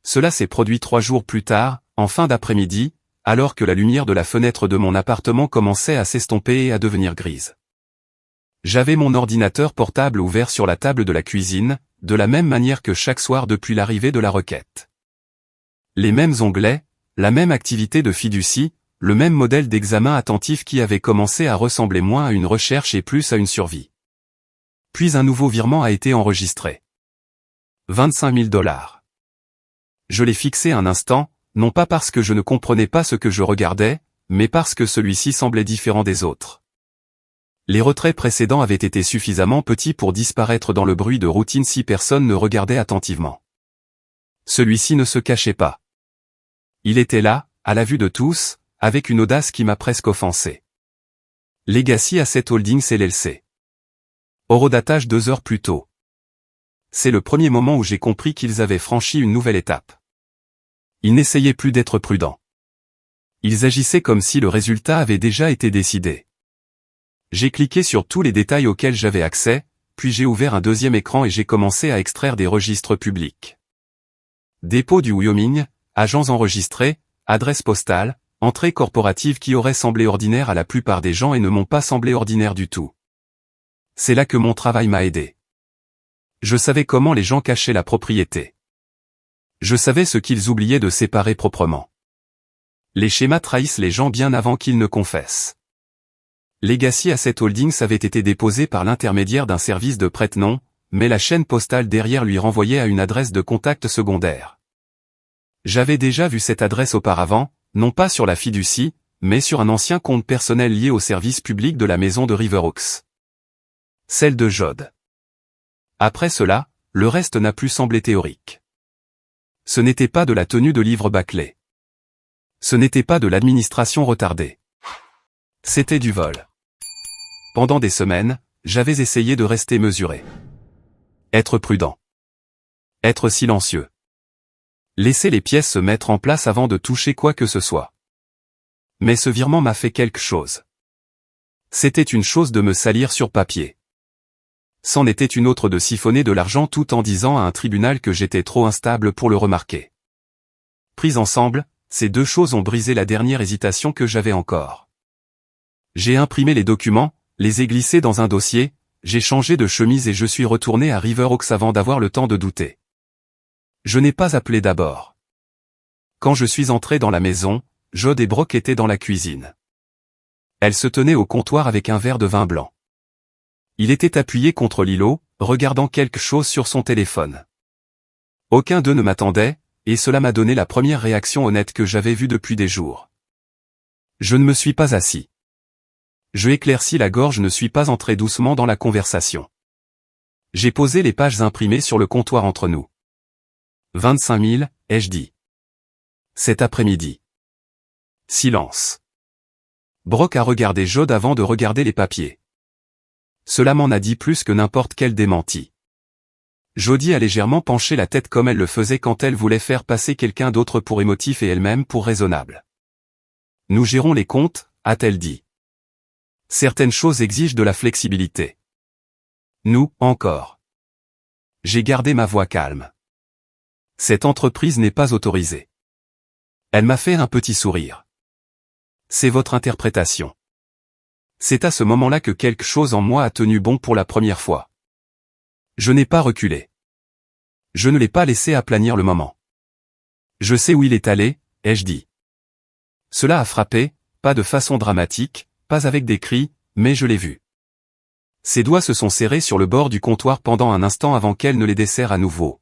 Cela s'est produit 3 jours plus tard, en fin d'après-midi, alors que la lumière de la fenêtre de mon appartement commençait à s'estomper et à devenir grise. J'avais mon ordinateur portable ouvert sur la table de la cuisine, de la même manière que chaque soir depuis l'arrivée de la requête. Les mêmes onglets, la même activité de fiducie, le même modèle d'examen attentif qui avait commencé à ressembler moins à une recherche et plus à une survie. Puis un nouveau virement a été enregistré. 25 000 $. Je l'ai fixé un instant, non pas parce que je ne comprenais pas ce que je regardais, mais parce que celui-ci semblait différent des autres. Les retraits précédents avaient été suffisamment petits pour disparaître dans le bruit de routine si personne ne regardait attentivement. Celui-ci ne se cachait pas. Il était là, à la vue de tous, avec une audace qui m'a presque offensé. Legacy Asset Holdings LLC. Horodatage 2 heures plus tôt. C'est le premier moment où j'ai compris qu'ils avaient franchi une nouvelle étape. Ils n'essayaient plus d'être prudents. Ils agissaient comme si le résultat avait déjà été décidé. J'ai cliqué sur tous les détails auxquels j'avais accès, puis j'ai ouvert un deuxième écran et j'ai commencé à extraire des registres publics. Dépôt du Wyoming, agents enregistrés, adresse postale, entrée corporative qui auraient semblé ordinaires à la plupart des gens et ne m'ont pas semblé ordinaires du tout. C'est là que mon travail m'a aidé. Je savais comment les gens cachaient la propriété. Je savais ce qu'ils oubliaient de séparer proprement. Les schémas trahissent les gens bien avant qu'ils ne confessent. Legacy Asset Holdings avait été déposé par l'intermédiaire d'un service de prête-nom, mais la chaîne postale derrière lui renvoyait à une adresse de contact secondaire. J'avais déjà vu cette adresse auparavant, non pas sur la fiducie, mais sur un ancien compte personnel lié au service public de la maison de River Oaks. celle de Jod. Après cela, le reste n'a plus semblé théorique. Ce n'était pas de la tenue de livres bâclés. Ce n'était pas de l'administration retardée. C'était du vol. Pendant des semaines, j'avais essayé de rester mesuré. Être prudent. Être silencieux. Laisser les pièces se mettre en place avant de toucher quoi que ce soit. Mais ce virement m'a fait quelque chose. C'était une chose de me salir sur papier. C'en était une autre de siphonner de l'argent tout en disant à un tribunal que j'étais trop instable pour le remarquer. Prises ensemble, ces deux choses ont brisé la dernière hésitation que j'avais encore. J'ai imprimé les documents, les ai glissés dans un dossier, j'ai changé de chemise et je suis retourné à River Oaks avant d'avoir le temps de douter. Je n'ai pas appelé d'abord. Quand je suis entré dans la maison, Jod et Brock étaient dans la cuisine. Elle se tenait au comptoir avec un verre de vin blanc. Il était appuyé contre l'îlot, regardant quelque chose sur son téléphone. Aucun d'eux ne m'attendait, et cela m'a donné la première réaction honnête que j'avais vue depuis des jours. Je ne me suis pas assis. Je éclaircis la gorge, ne suis pas entré doucement dans la conversation. J'ai posé les pages imprimées sur le comptoir entre nous. 25 000, ai-je dit. Cet après-midi. Silence. Brock a regardé Jod avant de regarder les papiers. Cela m'en a dit plus que n'importe quel démenti. Jodie a légèrement penché la tête comme elle le faisait quand elle voulait faire passer quelqu'un d'autre pour émotif et elle-même pour raisonnable. Nous gérons les comptes, a-t-elle dit. Certaines choses exigent de la flexibilité. Nous, encore. J'ai gardé ma voix calme. Cette entreprise n'est pas autorisée. Elle m'a fait un petit sourire. C'est votre interprétation. C'est à ce moment-là que quelque chose en moi a tenu bon pour la première fois. Je n'ai pas reculé. Je ne l'ai pas laissé aplanir le moment. Je sais où il est allé, ai-je dit. Cela a frappé, pas de façon dramatique, pas avec des cris, mais je l'ai vu. Ses doigts se sont serrés sur le bord du comptoir pendant un instant avant qu'elle ne les desserre à nouveau.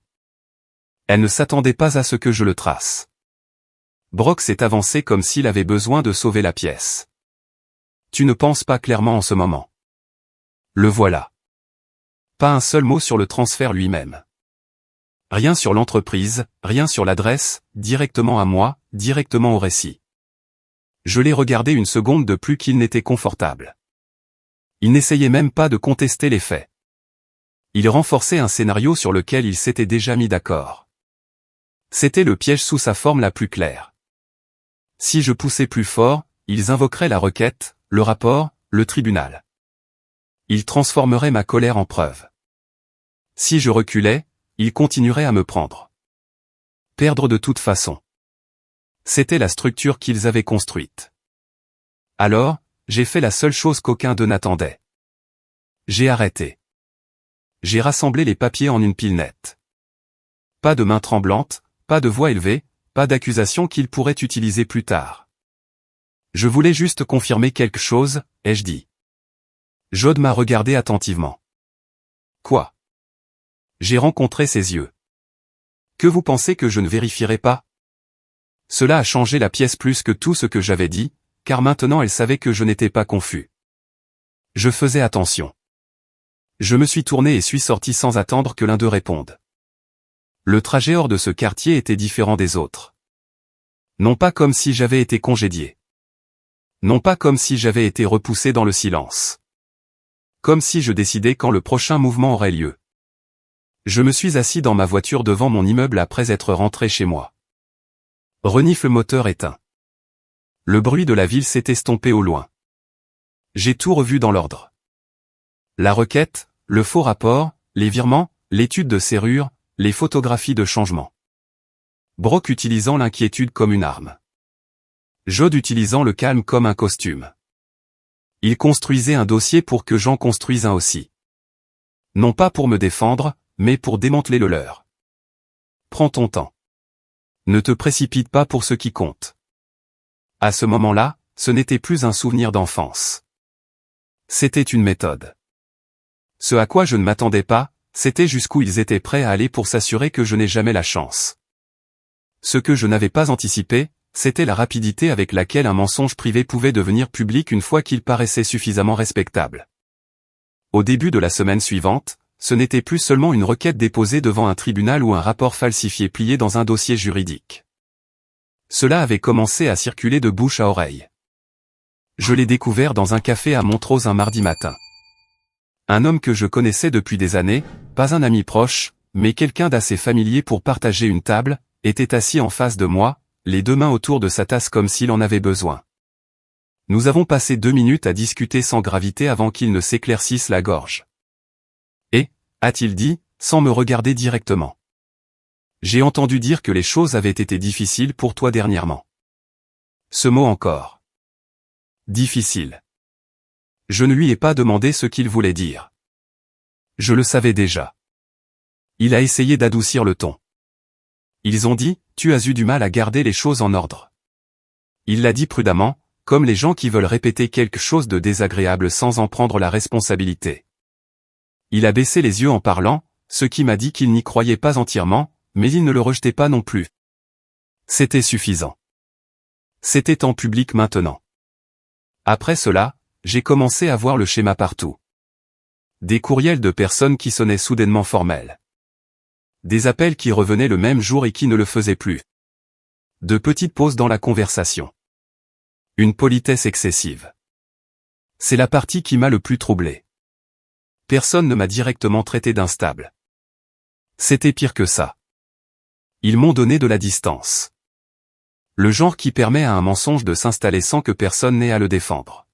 Elle ne s'attendait pas à ce que je le trace. Brock s'est avancé comme s'il avait besoin de sauver la pièce. Tu ne penses pas clairement en ce moment. Le voilà. Pas un seul mot sur le transfert lui-même. Rien sur l'entreprise, rien sur l'adresse, directement à moi, directement au récit. Je l'ai regardé une seconde de plus qu'il n'était confortable. Il n'essayait même pas de contester les faits. Il renforçait un scénario sur lequel il s'était déjà mis d'accord. C'était le piège sous sa forme la plus claire. Si je poussais plus fort, ils invoqueraient la requête, le rapport, le tribunal. Ils transformeraient ma colère en preuve. Si je reculais, ils continueraient à me prendre. Perdre de toute façon. C'était la structure qu'ils avaient construite. Alors, j'ai fait la seule chose qu'aucun d'eux n'attendait. J'ai arrêté. J'ai rassemblé les papiers en une pile nette. Pas de main tremblante, pas de voix élevée, pas d'accusation qu'ils pourraient utiliser plus tard. Je voulais juste confirmer quelque chose, ai-je dit. Jod m'a regardé attentivement. Quoi? J'ai rencontré ses yeux. Que vous pensez que je ne vérifierai pas? Cela a changé la pièce plus que tout ce que j'avais dit, car maintenant elle savait que je n'étais pas confus. Je faisais attention. Je me suis tourné et suis sorti sans attendre que l'un d'eux réponde. Le trajet hors de ce quartier était différent des autres. Non pas comme si j'avais été congédié. Non pas comme si j'avais été repoussé dans le silence. Comme si je décidais quand le prochain mouvement aurait lieu. Je me suis assis dans ma voiture devant mon immeuble après être rentré chez moi. Renifle moteur éteint. Le bruit de la ville s'est estompé au loin. J'ai tout revu dans l'ordre. La requête, le faux rapport, les virements, l'étude de serrure, les photographies de changement. Brock utilisant l'inquiétude comme une arme. Jod utilisant le calme comme un costume. Il construisait un dossier pour que j'en construise un aussi. Non pas pour me défendre, mais pour démanteler le leur. Prends ton temps. Ne te précipite pas pour ce qui compte. À ce moment-là, ce n'était plus un souvenir d'enfance. C'était une méthode. Ce à quoi je ne m'attendais pas, c'était jusqu'où ils étaient prêts à aller pour s'assurer que je n'ai jamais la chance. Ce que je n'avais pas anticipé, c'était la rapidité avec laquelle un mensonge privé pouvait devenir public une fois qu'il paraissait suffisamment respectable. Au début de la semaine suivante, ce n'était plus seulement une requête déposée devant un tribunal ou un rapport falsifié plié dans un dossier juridique. Cela avait commencé à circuler de bouche à oreille. Je l'ai découvert dans un café à Montrose un mardi matin. Un homme que je connaissais depuis des années, pas un ami proche, mais quelqu'un d'assez familier pour partager une table, était assis en face de moi, les deux mains autour de sa tasse comme s'il en avait besoin. Nous avons passé 2 minutes à discuter sans gravité avant qu'il ne s'éclaircisse la gorge. Et, a-t-il dit, sans me regarder directement. J'ai entendu dire que les choses avaient été difficiles pour toi dernièrement. Ce mot encore. Difficile. Je ne lui ai pas demandé ce qu'il voulait dire. Je le savais déjà. Il a essayé d'adoucir le ton. Ils ont dit, tu as eu du mal à garder les choses en ordre. Il l'a dit prudemment, comme les gens qui veulent répéter quelque chose de désagréable sans en prendre la responsabilité. Il a baissé les yeux en parlant, ce qui m'a dit qu'il n'y croyait pas entièrement, mais il ne le rejetait pas non plus. C'était suffisant. C'était en public maintenant. Après cela, j'ai commencé à voir le schéma partout. Des courriels de personnes qui sonnaient soudainement formels. Des appels qui revenaient le même jour et qui ne le faisaient plus. De petites pauses dans la conversation. Une politesse excessive. C'est la partie qui m'a le plus troublé. Personne ne m'a directement traité d'instable. C'était pire que ça. Ils m'ont donné de la distance. Le genre qui permet à un mensonge de s'installer sans que personne n'ait à le défendre.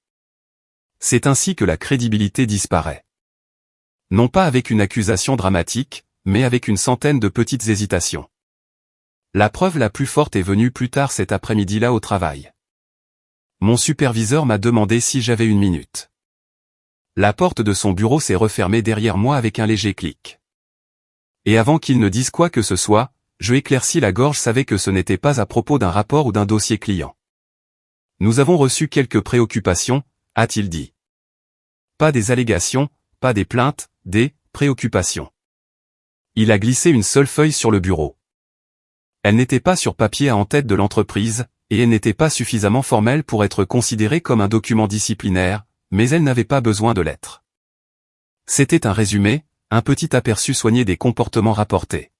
C'est ainsi que la crédibilité disparaît. Non pas avec une accusation dramatique, mais avec une centaine de petites hésitations. La preuve la plus forte est venue plus tard cet après-midi-là au travail. Mon superviseur m'a demandé si j'avais une minute. La porte de son bureau s'est refermée derrière moi avec un léger clic. Et avant qu'il ne dise quoi que ce soit, je éclaircis la gorge, savais que ce n'était pas à propos d'un rapport ou d'un dossier client. Nous avons reçu quelques préoccupations, a-t-il dit. Pas des allégations, pas des plaintes, des préoccupations. Il a glissé une seule feuille sur le bureau. Elle n'était pas sur papier en tête de l'entreprise, et elle n'était pas suffisamment formelle pour être considérée comme un document disciplinaire, mais elle n'avait pas besoin de l'être. C'était un résumé, un petit aperçu soigné des comportements rapportés.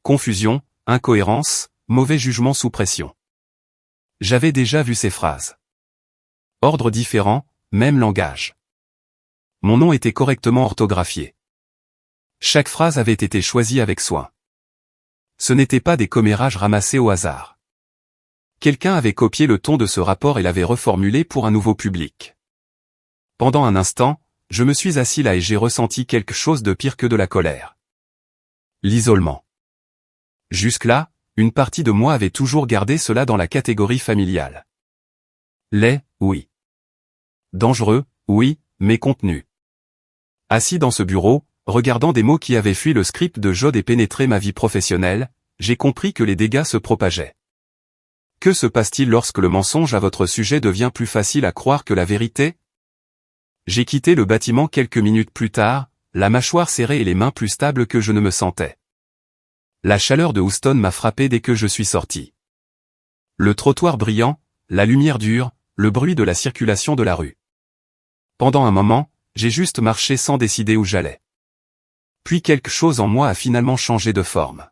Confusion, incohérence, mauvais jugement sous pression. J'avais déjà vu ces phrases. Ordre différent, même langage. Mon nom était correctement orthographié. Chaque phrase avait été choisie avec soin. Ce n'étaient pas des commérages ramassés au hasard. Quelqu'un avait copié le ton de ce rapport et l'avait reformulé pour un nouveau public. Pendant un instant, je me suis assis là et j'ai ressenti quelque chose de pire que de la colère. L'isolement. Jusque-là, une partie de moi avait toujours gardé cela dans la catégorie familiale. Laid, oui. Dangereux, oui, mais contenu. Assis dans ce bureau, regardant des mots qui avaient fui le script de Job et pénétré ma vie professionnelle, j'ai compris que les dégâts se propageaient. Que se passe-t-il lorsque le mensonge à votre sujet devient plus facile à croire que la vérité? J'ai quitté le bâtiment quelques minutes plus tard, la mâchoire serrée et les mains plus stables que je ne me sentais. La chaleur de Houston m'a frappé dès que je suis sorti. Le trottoir brillant, la lumière dure, le bruit de la circulation de la rue. Pendant un moment, j'ai juste marché sans décider où j'allais. Puis quelque chose en moi a finalement changé de forme.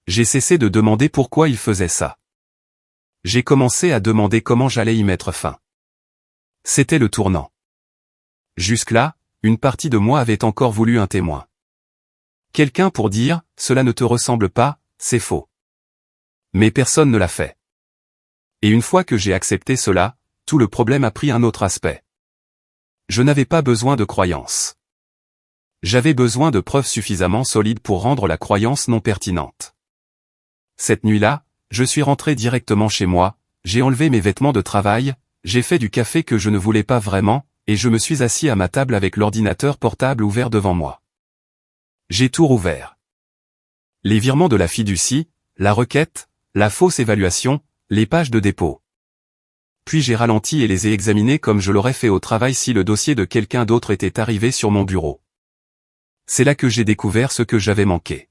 J'ai cessé de demander pourquoi il faisait ça. J'ai commencé à demander comment j'allais y mettre fin. C'était le tournant. Jusque-là, une partie de moi avait encore voulu un témoin. Quelqu'un pour dire, cela ne te ressemble pas, c'est faux. Mais personne ne l'a fait. Et une fois que j'ai accepté cela, tout le problème a pris un autre aspect. Je n'avais pas besoin de croyances. J'avais besoin de preuves suffisamment solides pour rendre la croyance non pertinente. Cette nuit-là, je suis rentré directement chez moi, j'ai enlevé mes vêtements de travail, j'ai fait du café que je ne voulais pas vraiment, et je me suis assis à ma table avec l'ordinateur portable ouvert devant moi. J'ai tout rouvert. Les virements de la fiducie, la requête, la fausse évaluation, les pages de dépôt. Puis j'ai ralenti et les ai examinés comme je l'aurais fait au travail si le dossier de quelqu'un d'autre était arrivé sur mon bureau. C'est là que j'ai découvert ce que j'avais manqué.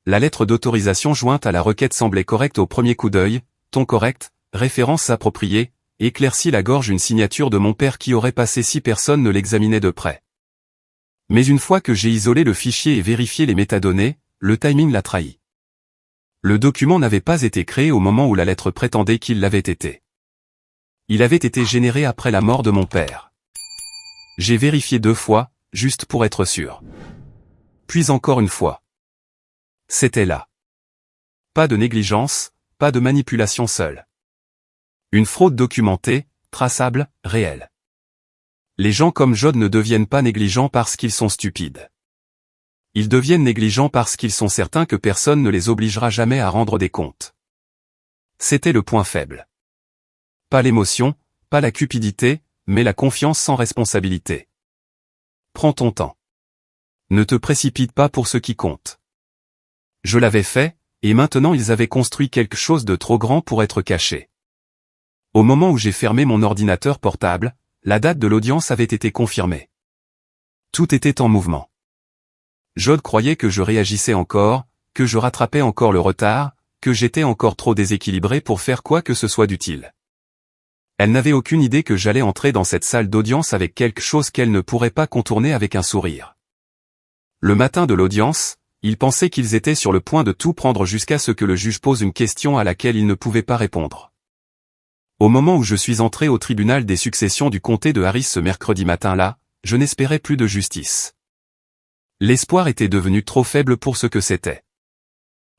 La lettre d'autorisation jointe à la requête semblait correcte au premier coup d'œil, ton correct, référence appropriée, éclaircit la gorge une signature de mon père qui aurait passé si personne ne l'examinait de près. Mais une fois que j'ai isolé le fichier et vérifié les métadonnées, le timing l'a trahi. Le document n'avait pas été créé au moment où la lettre prétendait qu'il l'avait été. Il avait été généré après la mort de mon père. J'ai vérifié 2 fois, juste pour être sûr. Puis encore une fois. C'était là. Pas de négligence, pas de manipulation seule. Une fraude documentée, traçable, réelle. Les gens comme Jod ne deviennent pas négligents parce qu'ils sont stupides. Ils deviennent négligents parce qu'ils sont certains que personne ne les obligera jamais à rendre des comptes. C'était le point faible. Pas l'émotion, pas la cupidité, mais la confiance sans responsabilité. Prends ton temps. Ne te précipite pas pour ce qui compte. Je l'avais fait, et maintenant ils avaient construit quelque chose de trop grand pour être caché. Au moment où j'ai fermé mon ordinateur portable, la date de l'audience avait été confirmée. Tout était en mouvement. Jod croyait que je réagissais encore, que je rattrapais encore le retard, que j'étais encore trop déséquilibré pour faire quoi que ce soit d'utile. Elle n'avait aucune idée que j'allais entrer dans cette salle d'audience avec quelque chose qu'elle ne pourrait pas contourner avec un sourire. Le matin de l'audience, ils pensaient qu'ils étaient sur le point de tout prendre jusqu'à ce que le juge pose une question à laquelle ils ne pouvaient pas répondre. Au moment où je suis entré au tribunal des successions du comté de Harris ce mercredi matin-là, je n'espérais plus de justice. L'espoir était devenu trop faible pour ce que c'était.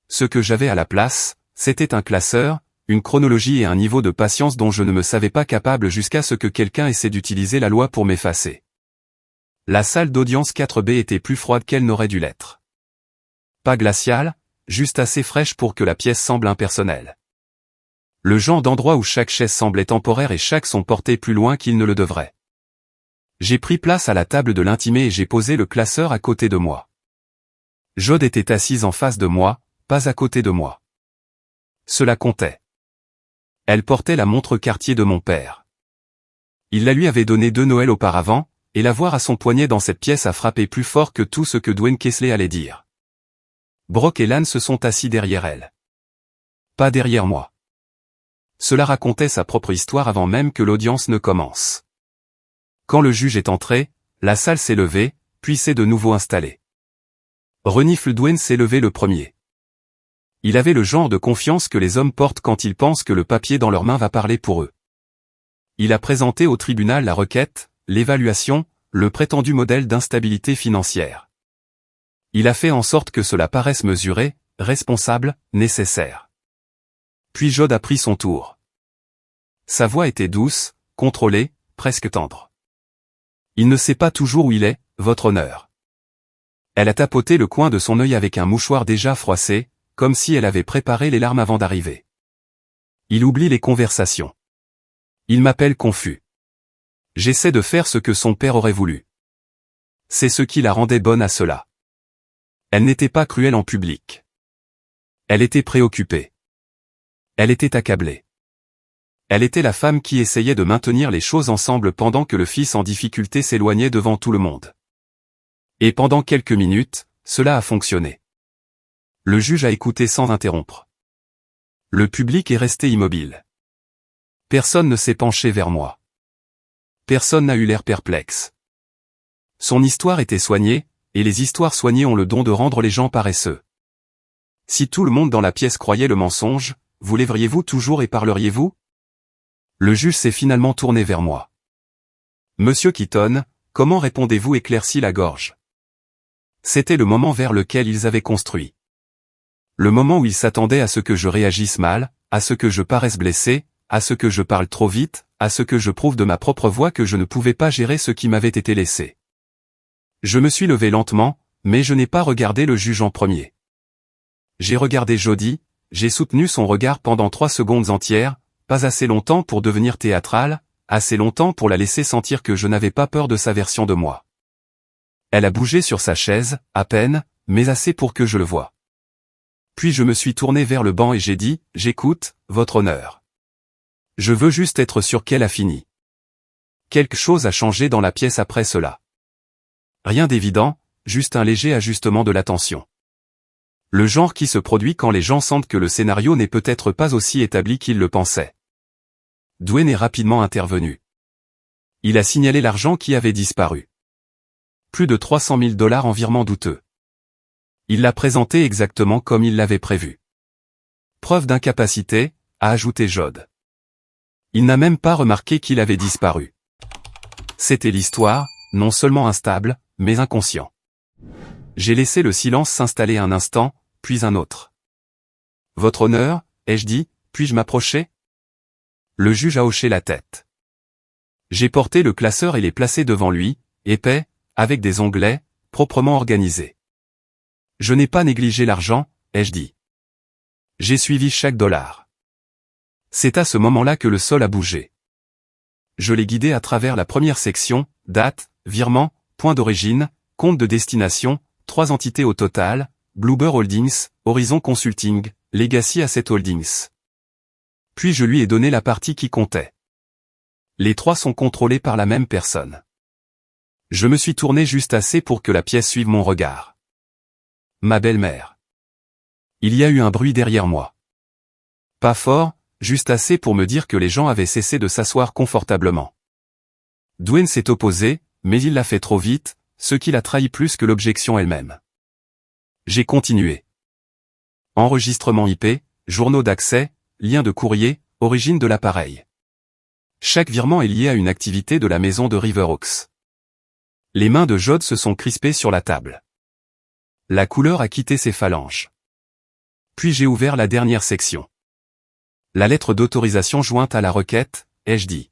Ce que j'avais à la place, c'était un classeur, une chronologie et un niveau de patience dont je ne me savais pas capable jusqu'à ce que quelqu'un essaie d'utiliser la loi pour m'effacer. La salle d'audience 4B était plus froide qu'elle n'aurait dû l'être. Pas glaciale, juste assez fraîche pour que la pièce semble impersonnelle. Le genre d'endroit où chaque chaise semblait temporaire et chaque son portait plus loin qu'il ne le devrait. J'ai pris place à la table de l'intimé et j'ai posé le classeur à côté de moi. Jod était assise en face de moi, pas à côté de moi. Cela comptait. Elle portait la montre Cartier de mon père. Il la lui avait donnée 2 Noëls auparavant, et la voir à son poignet dans cette pièce a frappé plus fort que tout ce que Dwayne Kesley allait dire. Brock et Lan se sont assis derrière elle. Pas derrière moi. Cela racontait sa propre histoire avant même que l'audience ne commence. Quand le juge est entré, la salle s'est levée, puis s'est de nouveau installée. Renifle Dwayne s'est levé le premier. Il avait le genre de confiance que les hommes portent quand ils pensent que le papier dans leurs mains va parler pour eux. Il a présenté au tribunal la requête, l'évaluation, le prétendu modèle d'instabilité financière. Il a fait en sorte que cela paraisse mesuré, responsable, nécessaire. Puis Jod a pris son tour. Sa voix était douce, contrôlée, presque tendre. Il ne sait pas toujours où il est, votre honneur. Elle a tapoté le coin de son œil avec un mouchoir déjà froissé, comme si elle avait préparé les larmes avant d'arriver. Il oublie les conversations. Il m'appelle confus. J'essaie de faire ce que son père aurait voulu. C'est ce qui la rendait bonne à cela. Elle n'était pas cruelle en public. Elle était préoccupée. Elle était accablée. Elle était la femme qui essayait de maintenir les choses ensemble pendant que le fils en difficulté s'éloignait devant tout le monde. Et pendant quelques minutes, cela a fonctionné. Le juge a écouté sans interrompre. Le public est resté immobile. Personne ne s'est penché vers moi. Personne n'a eu l'air perplexe. Son histoire était soignée, et les histoires soignées ont le don de rendre les gens paresseux. Si tout le monde dans la pièce croyait le mensonge, vous lèveriez-vous toujours et parleriez-vous? Le juge s'est finalement tourné vers moi. Monsieur Keaton, comment répondez-vous? Éclairci la gorge. C'était le moment vers lequel ils avaient construit. Le moment où ils s'attendaient à ce que je réagisse mal, à ce que je paraisse blessé, à ce que je parle trop vite, à ce que je prouve de ma propre voix que je ne pouvais pas gérer ce qui m'avait été laissé. Je me suis levé lentement, mais je n'ai pas regardé le juge en premier. J'ai regardé Jody, j'ai soutenu son regard pendant 3 secondes entières, pas assez longtemps pour devenir théâtral, assez longtemps pour la laisser sentir que je n'avais pas peur de sa version de moi. Elle a bougé sur sa chaise, à peine, mais assez pour que je le voie. Puis je me suis tourné vers le banc et j'ai dit, « J'écoute, votre honneur. Je veux juste être sûr qu'elle a fini. » Quelque chose a changé dans la pièce après cela. Rien d'évident, juste un léger ajustement de l'attention. Le genre qui se produit quand les gens sentent que le scénario n'est peut-être pas aussi établi qu'ils le pensaient. Dwayne est rapidement intervenu. Il a signalé l'argent qui avait disparu. Plus de 300 000 $ en virement douteux. Il l'a présenté exactement comme il l'avait prévu. Preuve d'incapacité, a ajouté Jod. Il n'a même pas remarqué qu'il avait disparu. C'était l'histoire, non seulement instable, mais inconscient. J'ai laissé le silence s'installer un instant, puis un autre. Votre honneur, ai-je dit, puis-je m'approcher? Le juge a hoché la tête. J'ai porté le classeur et l'ai placé devant lui, épais, avec des onglets, proprement organisés. Je n'ai pas négligé l'argent, ai-je dit. J'ai suivi chaque dollar. C'est à ce moment-là que le sol a bougé. Je l'ai guidé à travers la première section, date, virement, point d'origine, compte de destination, 3 entités au total, Bluebird Holdings, Horizon Consulting, Legacy Asset Holdings. Puis je lui ai donné la partie qui comptait. Les 3 sont contrôlés par la même personne. Je me suis tourné juste assez pour que la pièce suive mon regard. Ma belle-mère. Il y a eu un bruit derrière moi. Pas fort, juste assez pour me dire que les gens avaient cessé de s'asseoir confortablement. Dwayne s'est opposé, mais il l'a fait trop vite, ce qui l'a trahi plus que l'objection elle-même. J'ai continué. Enregistrement IP, journaux d'accès, liens de courrier, origine de l'appareil. Chaque virement est lié à une activité de la maison de Riverhawks. Les mains de Jod se sont crispées sur la table. La couleur a quitté ses phalanges. Puis j'ai ouvert la dernière section. La lettre d'autorisation jointe à la requête, ai-je dit.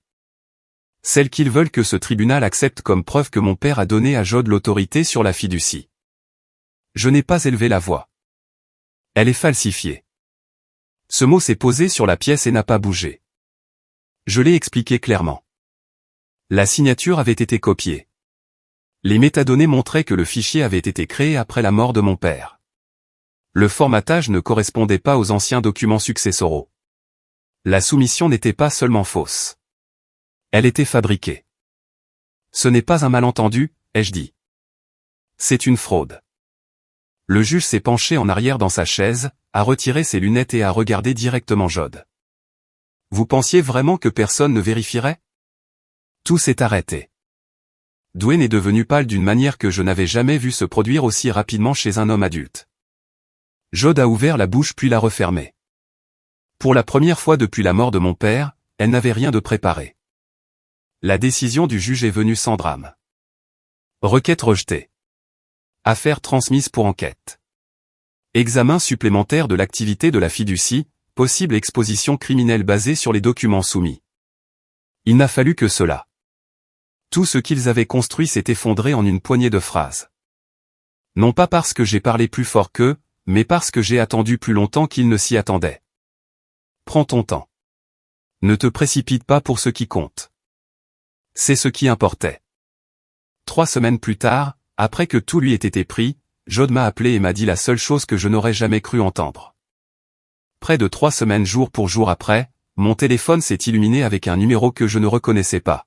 Celle qu'ils veulent que ce tribunal accepte comme preuve que mon père a donné à Jod l'autorité sur la fiducie. Je n'ai pas élevé la voix. Elle est falsifiée. Ce mot s'est posé sur la pièce et n'a pas bougé. Je l'ai expliqué clairement. La signature avait été copiée. Les métadonnées montraient que le fichier avait été créé après la mort de mon père. Le formatage ne correspondait pas aux anciens documents successoraux. La soumission n'était pas seulement fausse. Elle était fabriquée. Ce n'est pas un malentendu, ai-je dit. C'est une fraude. Le juge s'est penché en arrière dans sa chaise, a retiré ses lunettes et a regardé directement Jod. Vous pensiez vraiment que personne ne vérifierait? Tout s'est arrêté. Dwayne est devenu pâle d'une manière que je n'avais jamais vu se produire aussi rapidement chez un homme adulte. Jod a ouvert la bouche puis l'a refermée. Pour la première fois depuis la mort de mon père, elle n'avait rien de préparé. La décision du juge est venue sans drame. Requête rejetée. Affaire transmise pour enquête. Examen supplémentaire de l'activité de la fiducie, possible exposition criminelle basée sur les documents soumis. Il n'a fallu que cela. Tout ce qu'ils avaient construit s'est effondré en une poignée de phrases. Non pas parce que j'ai parlé plus fort qu'eux, mais parce que j'ai attendu plus longtemps qu'ils ne s'y attendaient. Prends ton temps. Ne te précipite pas pour ce qui compte. C'est ce qui importait. 3 semaines plus tard, après que tout lui ait été pris, Jod m'a appelé et m'a dit la seule chose que je n'aurais jamais cru entendre. Près de 3 semaines jour pour jour après, mon téléphone s'est illuminé avec un numéro que je ne reconnaissais pas.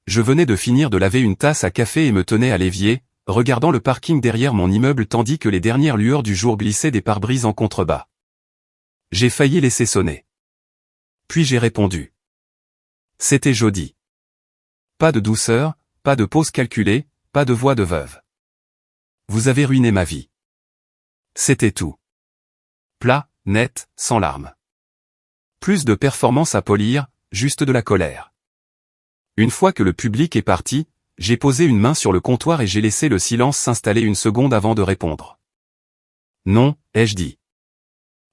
Je venais de finir de laver une tasse à café et me tenais à l'évier, regardant le parking derrière mon immeuble tandis que les dernières lueurs du jour glissaient des pare-brises en contrebas. J'ai failli laisser sonner. Puis j'ai répondu. C'était Jody. Pas de douceur, pas de pause calculée, pas de voix de veuve. Vous avez ruiné ma vie. C'était tout. Plat, net, sans larmes. Plus de performance à polir, juste de la colère. Une fois que le public est parti, j'ai posé une main sur le comptoir et j'ai laissé le silence s'installer une seconde avant de répondre. Non, ai-je dit.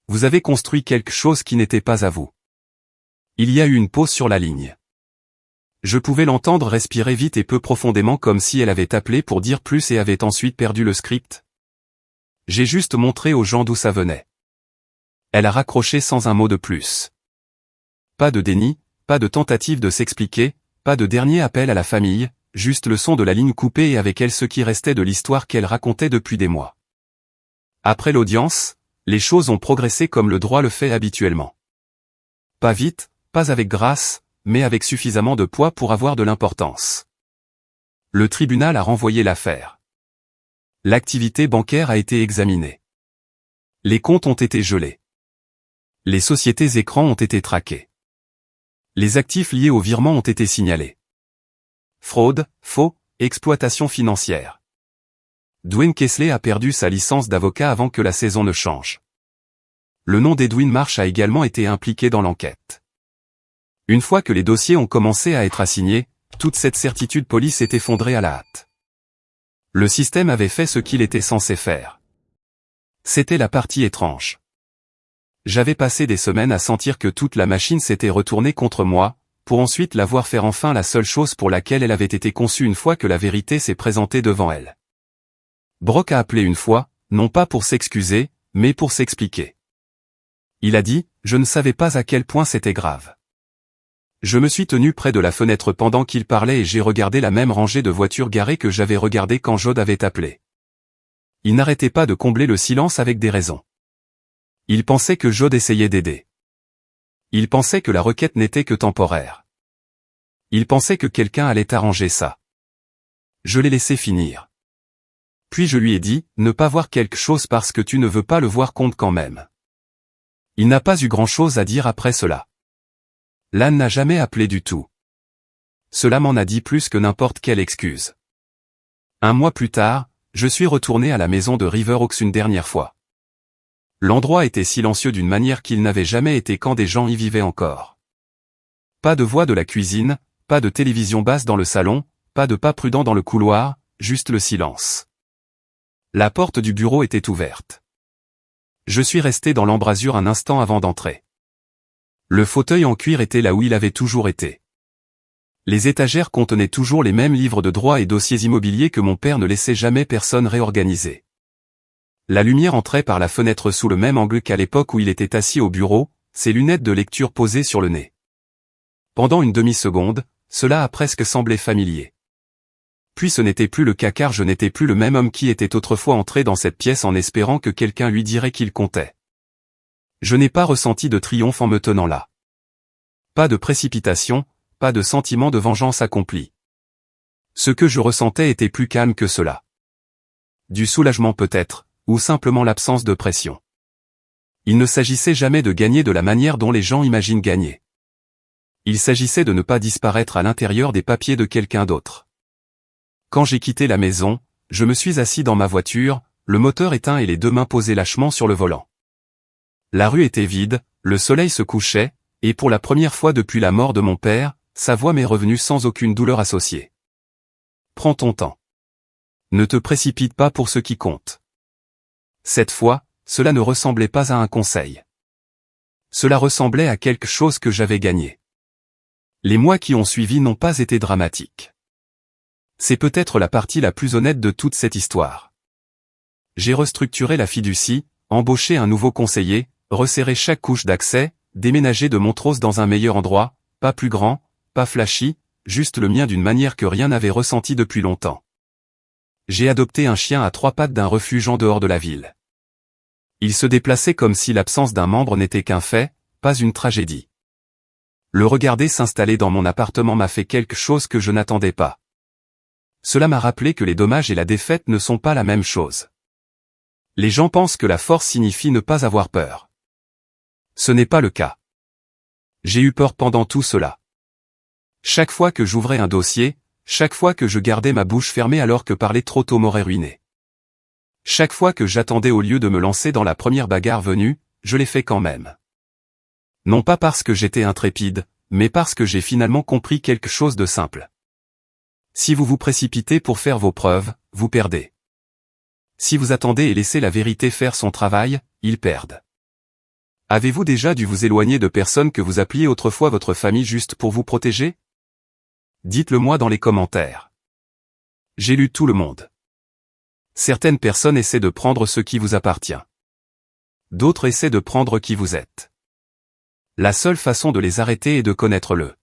Vous avez construit quelque chose qui n'était pas à vous. Il y a eu une pause sur la ligne. Je pouvais l'entendre respirer vite et peu profondément comme si elle avait appelé pour dire plus et avait ensuite perdu le script. J'ai juste montré aux gens d'où ça venait. Elle a raccroché sans un mot de plus. Pas de déni, pas de tentative de s'expliquer, pas de dernier appel à la famille, juste le son de la ligne coupée et avec elle ce qui restait de l'histoire qu'elle racontait depuis des mois. Après l'audience, les choses ont progressé comme le droit le fait habituellement. Pas vite, pas avec grâce, mais avec suffisamment de poids pour avoir de l'importance. Le tribunal a renvoyé l'affaire. L'activité bancaire a été examinée. Les comptes ont été gelés. Les sociétés écrans ont été traquées. Les actifs liés au virement ont été signalés. Fraude, faux, exploitation financière. Dwayne Kesley a perdu sa licence d'avocat avant que la saison ne change. Le nom d'Edwin Marsh a également été impliqué dans l'enquête. Une fois que les dossiers ont commencé à être assignés, toute cette certitude police s'est effondrée à la hâte. Le système avait fait ce qu'il était censé faire. C'était la partie étrange. J'avais passé des semaines à sentir que toute la machine s'était retournée contre moi, pour ensuite la voir faire enfin la seule chose pour laquelle elle avait été conçue une fois que la vérité s'est présentée devant elle. Brock a appelé une fois, non pas pour s'excuser, mais pour s'expliquer. Il a dit, je ne savais pas à quel point c'était grave. Je me suis tenu près de la fenêtre pendant qu'il parlait et j'ai regardé la même rangée de voitures garées que j'avais regardée quand Jod avait appelé. Il n'arrêtait pas de combler le silence avec des raisons. Il pensait que Jod essayait d'aider. Il pensait que la requête n'était que temporaire. Il pensait que quelqu'un allait arranger ça. Je l'ai laissé finir. Puis je lui ai dit, ne pas voir quelque chose parce que tu ne veux pas le voir compte quand même. Il n'a pas eu grand-chose à dire après cela. Lan n'a jamais appelé du tout. Cela m'en a dit plus que n'importe quelle excuse. Un mois plus tard, je suis retourné à la maison de River Oaks une dernière fois. L'endroit était silencieux d'une manière qu'il n'avait jamais été quand des gens y vivaient encore. Pas de voix de la cuisine, pas de télévision basse dans le salon, pas de pas prudents dans le couloir, juste le silence. La porte du bureau était ouverte. Je suis resté dans l'embrasure un instant avant d'entrer. Le fauteuil en cuir était là où il avait toujours été. Les étagères contenaient toujours les mêmes livres de droit et dossiers immobiliers que mon père ne laissait jamais personne réorganiser. La lumière entrait par la fenêtre sous le même angle qu'à l'époque où il était assis au bureau, ses lunettes de lecture posées sur le nez. Pendant une demi-seconde, cela a presque semblé familier. Puis ce n'était plus le cas car je n'étais plus le même homme qui était autrefois entré dans cette pièce en espérant que quelqu'un lui dirait qu'il comptait. Je n'ai pas ressenti de triomphe en me tenant là. Pas de précipitation, pas de sentiment de vengeance accomplie. Ce que je ressentais était plus calme que cela. Du soulagement peut-être, ou simplement l'absence de pression. Il ne s'agissait jamais de gagner de la manière dont les gens imaginent gagner. Il s'agissait de ne pas disparaître à l'intérieur des papiers de quelqu'un d'autre. Quand j'ai quitté la maison, je me suis assis dans ma voiture, le moteur éteint et les deux mains posées lâchement sur le volant. La rue était vide, le soleil se couchait, et pour la première fois depuis la mort de mon père, sa voix m'est revenue sans aucune douleur associée. Prends ton temps. Ne te précipite pas pour ce qui compte. Cette fois, cela ne ressemblait pas à un conseil. Cela ressemblait à quelque chose que j'avais gagné. Les mois qui ont suivi n'ont pas été dramatiques. C'est peut-être la partie la plus honnête de toute cette histoire. J'ai restructuré la fiducie, embauché un nouveau conseiller, resserré chaque couche d'accès, déménagé de Montrose dans un meilleur endroit, pas plus grand, pas flashy, juste le mien d'une manière que rien n'avait ressentie depuis longtemps. J'ai adopté un chien à 3 pattes d'un refuge en dehors de la ville. Il se déplaçait comme si l'absence d'un membre n'était qu'un fait, pas une tragédie. Le regarder s'installer dans mon appartement m'a fait quelque chose que je n'attendais pas. Cela m'a rappelé que les dommages et la défaite ne sont pas la même chose. Les gens pensent que la force signifie ne pas avoir peur. Ce n'est pas le cas. J'ai eu peur pendant tout cela. Chaque fois que j'ouvrais un dossier, chaque fois que je gardais ma bouche fermée alors que parler trop tôt m'aurait ruiné. Chaque fois que j'attendais au lieu de me lancer dans la première bagarre venue, je l'ai fait quand même. Non pas parce que j'étais intrépide, mais parce que j'ai finalement compris quelque chose de simple. Si vous vous précipitez pour faire vos preuves, vous perdez. Si vous attendez et laissez la vérité faire son travail, ils perdent. Avez-vous déjà dû vous éloigner de personnes que vous appeliez autrefois votre famille juste pour vous protéger? Dites-le moi dans les commentaires. J'ai lu tout le monde. Certaines personnes essaient de prendre ce qui vous appartient. D'autres essaient de prendre qui vous êtes. La seule façon de les arrêter est de connaître le